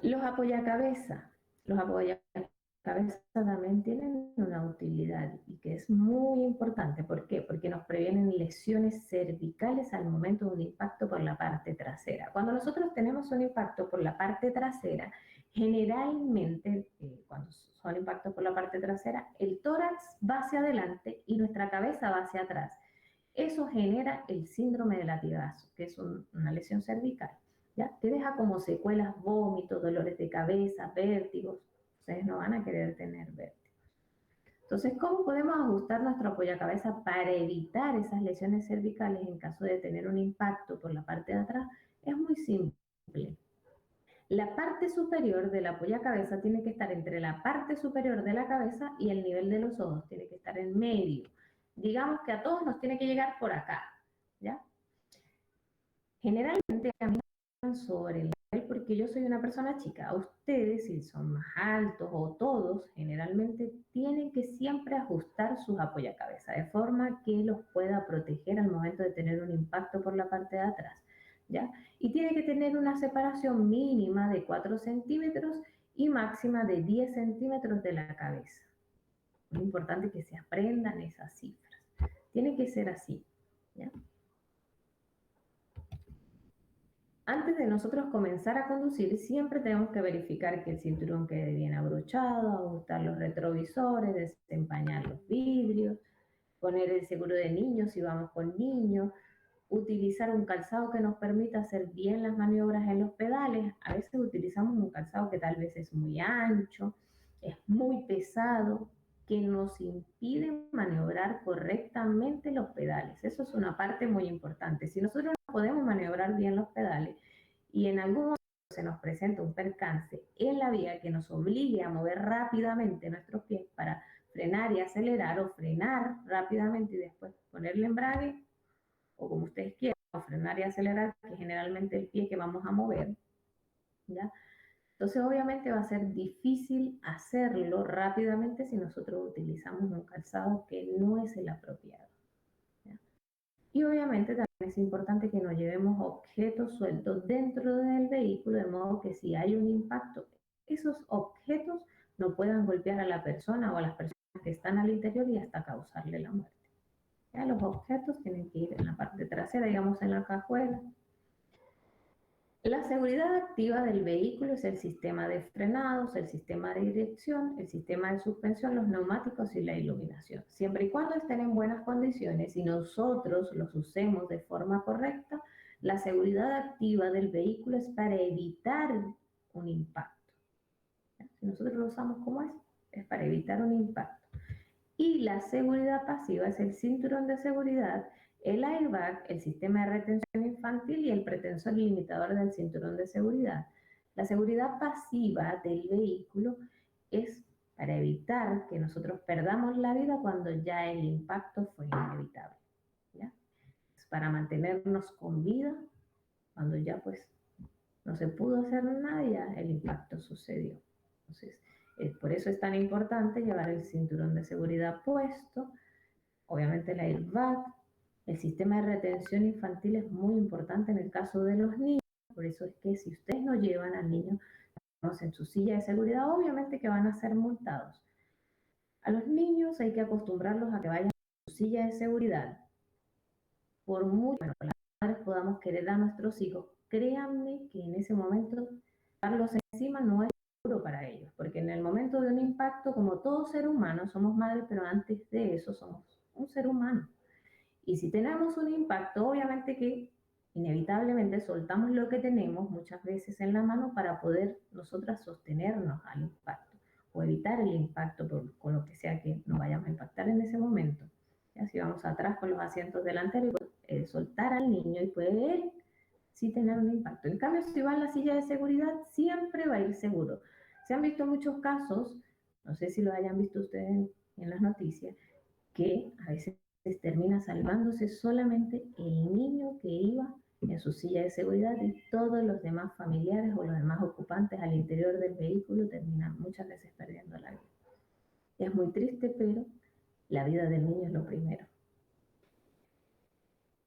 Los apoyacabezas. Los apoyacabezas también tienen una utilidad y que es muy importante. ¿Por qué? Porque nos previenen lesiones cervicales al momento de un impacto por la parte trasera. Cuando nosotros tenemos un impacto por la parte trasera, generalmente cuando son impactos por la parte trasera, el tórax va hacia adelante y nuestra cabeza va hacia atrás. Eso genera el síndrome de latigazo, que es una lesión cervical. ¿Ya? Te deja como secuelas, vómitos, dolores de cabeza, vértigos. Ustedes no van a querer tener vértigos. Entonces, ¿cómo podemos ajustar nuestro apoyacabeza para evitar esas lesiones cervicales en caso de tener un impacto por la parte de atrás? Es muy simple. La parte superior del apoyacabeza tiene que estar entre la parte superior de la cabeza y el nivel de los ojos, tiene que estar en medio. Digamos que a todos nos tiene que llegar por acá, ¿ya? Generalmente a mí sobre el nivel, porque yo soy una persona chica. Ustedes, si son más altos o todos, generalmente tienen que siempre ajustar sus apoyacabezas de forma que los pueda proteger al momento de tener un impacto por la parte de atrás, ¿ya? Y tiene que tener una separación mínima de 4 centímetros y máxima de 10 centímetros de la cabeza. Es importante que se aprendan esas cifras. Tiene que ser así, ¿ya? Antes de nosotros comenzar a conducir, siempre tenemos que verificar que el cinturón quede bien abrochado, ajustar los retrovisores, desempañar los vidrios, poner el seguro de niños si vamos con niños, utilizar un calzado que nos permita hacer bien las maniobras en los pedales. A veces utilizamos un calzado que tal vez es muy ancho, es muy pesado, que nos impide maniobrar correctamente los pedales. Eso es una parte muy importante. Si nosotros no podemos maniobrar bien los pedales y en algún momento se nos presenta un percance en la vía que nos obligue a mover rápidamente nuestros pies para frenar y acelerar, o frenar rápidamente y después ponerle embrague, o como ustedes quieran, o frenar y acelerar, que es generalmente el pie que vamos a mover, ¿ya? Entonces obviamente va a ser difícil hacerlo rápidamente si nosotros utilizamos un calzado que no es el apropiado, ¿ya? Y obviamente también es importante que no llevemos objetos sueltos dentro del vehículo, de modo que si hay un impacto, esos objetos no puedan golpear a la persona o a las personas que están al interior y hasta causarle la muerte. Ya los objetos tienen que ir en la parte trasera, digamos en la cajuela. La seguridad activa del vehículo es el sistema de frenados, el sistema de dirección, el sistema de suspensión, los neumáticos y la iluminación. Siempre y cuando estén en buenas condiciones y nosotros los usemos de forma correcta, la seguridad activa del vehículo es para evitar un impacto. Si nosotros lo usamos como es para evitar un impacto. Y la seguridad pasiva es el cinturón de seguridad, el airbag, el sistema de retención infantil y el pretensor limitador del cinturón de seguridad. La seguridad pasiva del vehículo es para evitar que nosotros perdamos la vida cuando ya el impacto fue inevitable, ¿ya? Es para mantenernos con vida cuando ya pues no se pudo hacer nada, ya el impacto sucedió. Entonces, por eso es tan importante llevar el cinturón de seguridad puesto, obviamente el airbag, el sistema de retención infantil es muy importante en el caso de los niños, por eso es que si ustedes no llevan al niño en su silla de seguridad, obviamente que van a ser multados. A los niños hay que acostumbrarlos a que vayan a su silla de seguridad. Por mucho que las madres podamos querer a nuestros hijos, créanme que en ese momento darlos encima no es seguro para ellos, porque en el momento de un impacto, como todo ser humano, somos madres, pero antes de eso somos un ser humano. Y si tenemos un impacto, obviamente que inevitablemente soltamos lo que tenemos muchas veces en la mano para poder nosotras sostenernos al impacto o evitar el impacto con lo que sea que nos vayamos a impactar en ese momento. Ya, si vamos atrás con los asientos delanteros, soltar al niño y puede él sí tener un impacto. En cambio, si va en la silla de seguridad, siempre va a ir seguro. Se han visto muchos casos, no sé si lo hayan visto ustedes en las noticias, que a veces termina salvándose solamente el niño que iba en su silla de seguridad y todos los demás familiares o los demás ocupantes al interior del vehículo terminan muchas veces perdiendo la vida. Es muy triste, pero la vida del niño es lo primero.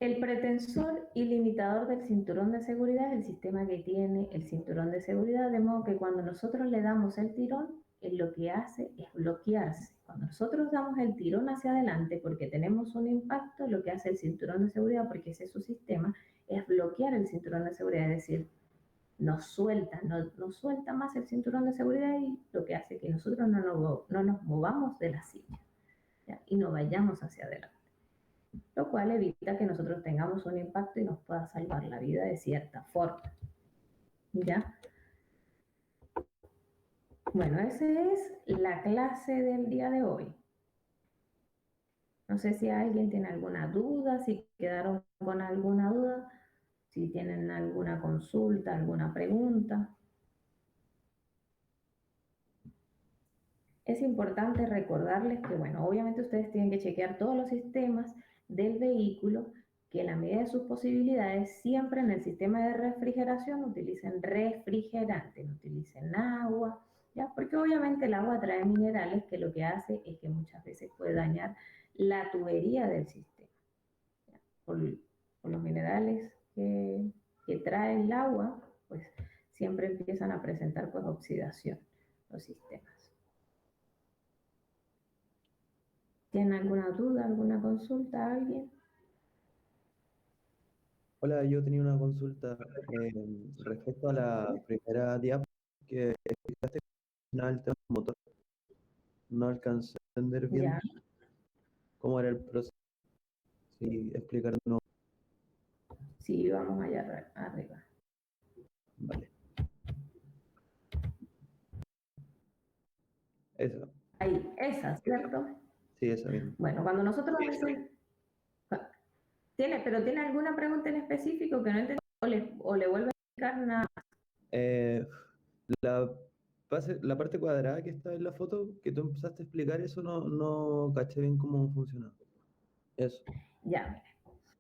El pretensor y limitador del cinturón de seguridad es el sistema que tiene el cinturón de seguridad, de modo que cuando nosotros le damos el tirón, él lo que hace es bloquearse. Cuando nosotros damos el tirón hacia adelante porque tenemos un impacto, lo que hace el cinturón de seguridad, porque ese es su sistema, es bloquear el cinturón de seguridad, es decir, nos suelta, no suelta más el cinturón de seguridad y lo que hace que nosotros no nos movamos de la silla, ¿ya? Y no vayamos hacia adelante, lo cual evita que nosotros tengamos un impacto y nos pueda salvar la vida de cierta forma, ¿ya? Bueno, esa es la clase del día de hoy. No sé si alguien tiene alguna duda, si quedaron con alguna duda, si tienen alguna consulta, alguna pregunta. Es importante recordarles que, bueno, obviamente ustedes tienen que chequear todos los sistemas del vehículo, que en la medida de sus posibilidades siempre en el sistema de refrigeración utilicen refrigerante, no utilicen agua, ¿ya? Porque obviamente el agua trae minerales que lo que hace es que muchas veces puede dañar la tubería del sistema, ¿ya? Por los minerales que trae el agua, pues siempre empiezan a presentar pues oxidación los sistemas. ¿Tienen alguna duda, alguna consulta alguien? Hola, yo tenía una consulta respecto a la primera diapositiva que explicaste al tema del motor. No alcancé a entender bien Ya, cómo era el proceso. Sí, explicarnos. sí, vamos allá arriba. Vale. Esa, Ahí, esa, ¿cierto? sí, esa misma. Bueno, cuando nosotros pero tiene alguna pregunta en específico que no entendí o le vuelve a explicar nada. Eh, la, la parte cuadrada que está en la foto, que tú empezaste a explicar, eso no caché bien cómo funciona. Eso. Ya, mira.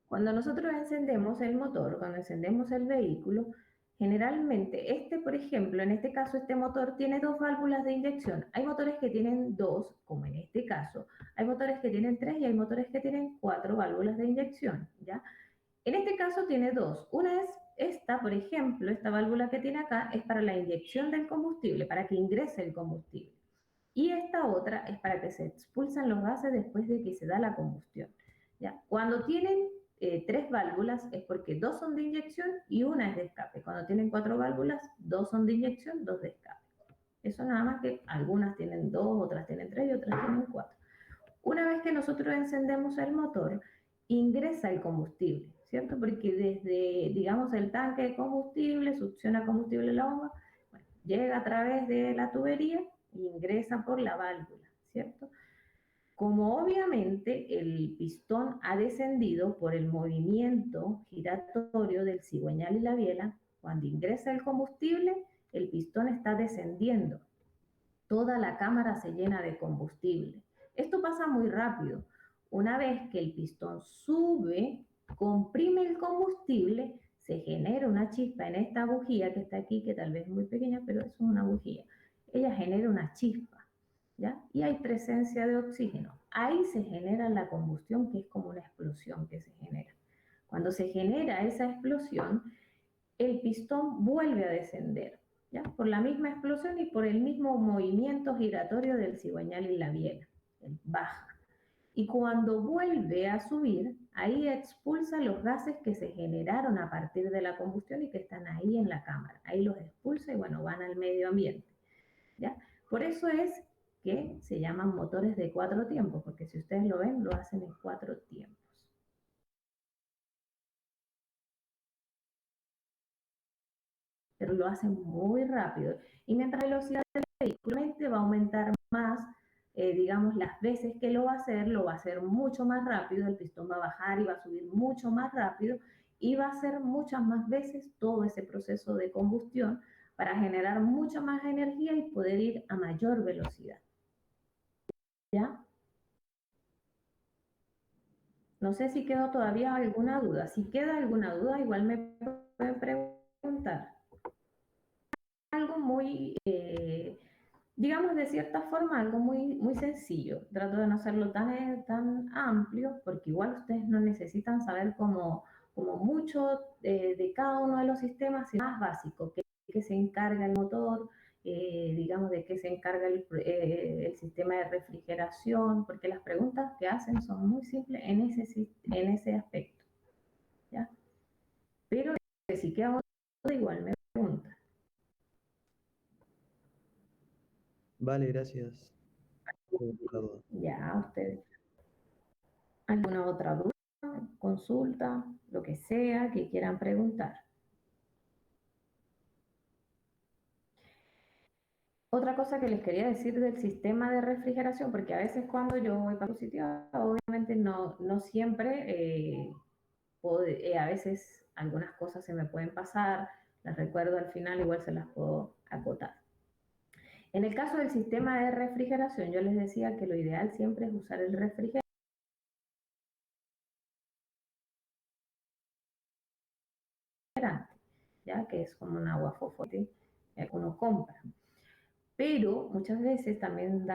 Cuando nosotros encendemos el motor, cuando encendemos el vehículo, generalmente por ejemplo, en este caso, este motor tiene dos válvulas de inyección. Hay motores que tienen dos, como en este caso. Hay motores que tienen tres y hay motores que tienen cuatro válvulas de inyección, ¿ya? En este caso tiene dos. Una es esta, por ejemplo, esta válvula que tiene acá es para la inyección del combustible, para que ingrese el combustible. Y esta otra es para que se expulsan los gases después de que se da la combustión. ¿Ya? Cuando tienen tres válvulas es porque dos son de inyección y una es de escape. Cuando tienen cuatro válvulas, dos son de inyección, dos de escape. Eso nada más que algunas tienen dos, otras tienen tres y otras tienen cuatro. Una vez que nosotros encendemos el motor, ingresa el combustible, ¿cierto? Porque desde, digamos, el tanque de combustible, succiona combustible en la bomba, bueno, llega a través de la tubería e ingresa por la válvula, ¿cierto? Como obviamente el pistón ha descendido por el movimiento giratorio del cigüeñal y la biela, cuando ingresa el combustible, el pistón está descendiendo, toda la cámara se llena de combustible. Esto pasa muy rápido. Una vez que el pistón sube, comprime el combustible, se genera una chispa en esta bujía que está aquí, que tal vez es muy pequeña, pero eso es una bujía. Ella genera una chispa, ¿ya? Y hay presencia de oxígeno. Ahí se genera la combustión, que es como una explosión que se genera. Cuando se genera esa explosión, el pistón vuelve a descender, ¿ya? Por la misma explosión y por el mismo movimiento giratorio del cigüeñal y la biela. Él baja. Y cuando vuelve a subir, ahí expulsa los gases que se generaron a partir de la combustión y que están ahí en la cámara. Ahí los expulsa y bueno, van al medio ambiente, ¿ya? Por eso es que se llaman motores de cuatro tiempos, porque si ustedes lo ven, lo hacen en cuatro tiempos. Pero lo hacen muy rápido. Y mientras la velocidad del vehículo va a aumentar más, digamos, las veces que lo va a hacer mucho más rápido, el pistón va a bajar y va a subir mucho más rápido y va a hacer muchas más veces todo ese proceso de combustión para generar mucha más energía y poder ir a mayor velocidad. ¿Ya? No sé si quedó todavía alguna duda. Si queda alguna duda, igual me pueden preguntar. Algo muy, digamos de cierta forma, algo muy sencillo. Trato de no hacerlo tan amplio, porque igual ustedes no necesitan saber como mucho de cada uno de los sistemas, sino más básico, que se encarga el motor, digamos de qué se encarga el sistema de refrigeración, porque las preguntas que hacen son muy simples en ese aspecto, ¿ya? Pero si queda duda, igual me pregunta. Vale, gracias por la duda. Ya, ustedes. ¿Alguna otra duda, consulta, lo que sea que quieran preguntar? Otra cosa que les quería decir del sistema de refrigeración, porque a veces cuando yo voy para un sitio, obviamente no siempre, a veces algunas cosas se me pueden pasar, las recuerdo al final, igual se las puedo acotar. En el caso del sistema de refrigeración, yo les decía que lo ideal siempre es usar el refrigerador ya que es como un agua fosforante que uno compra. Pero muchas veces también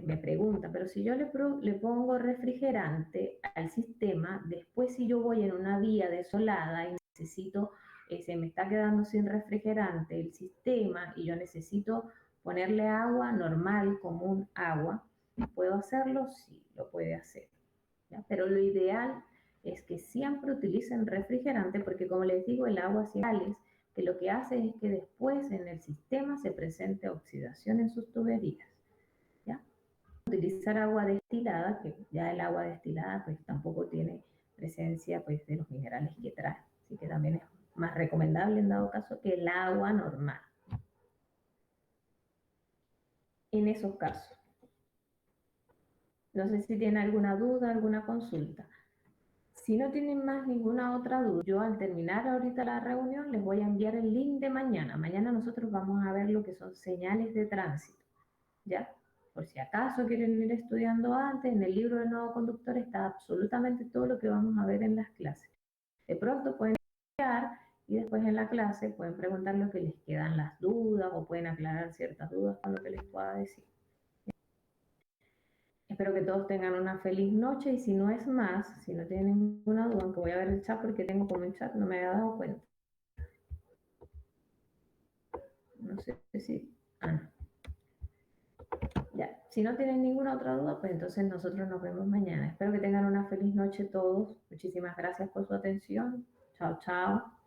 me preguntan, pero si yo le pongo refrigerante al sistema, después si yo voy en una vía desolada y necesito, se me está quedando sin refrigerante el sistema y yo necesito ponerle agua normal, común agua, ¿puedo hacerlo? Sí, lo puede hacer. ¿Ya? Pero lo ideal es que siempre utilicen refrigerante porque como les digo, el agua es que lo que hace es que después en el sistema se presente oxidación en sus tuberías. ¿Ya? Utilizar agua destilada, que ya el agua destilada pues tampoco tiene presencia pues de los minerales que trae, así que también es más recomendable en dado caso que el agua normal. En esos casos. No sé si tiene alguna duda, alguna consulta. Si no tienen más ninguna otra duda, yo al terminar ahorita la reunión les voy a enviar el link de mañana. Mañana nosotros vamos a ver lo que son señales de tránsito, ¿ya? Por si acaso quieren ir estudiando antes, en el libro del nuevo conductor está absolutamente todo lo que vamos a ver en las clases. De pronto pueden estudiar y después en la clase pueden preguntar lo que les quedan las dudas o pueden aclarar ciertas dudas con lo que les pueda decir. Espero que todos tengan una feliz noche y si no es más, si no tienen ninguna duda, aunque voy a ver el chat porque tengo como el chat, no me había dado cuenta. No sé si... Ah, no. Ya, si no tienen ninguna otra duda, pues entonces nosotros nos vemos mañana. Espero que tengan una feliz noche todos. Muchísimas gracias por su atención. Chao, chao.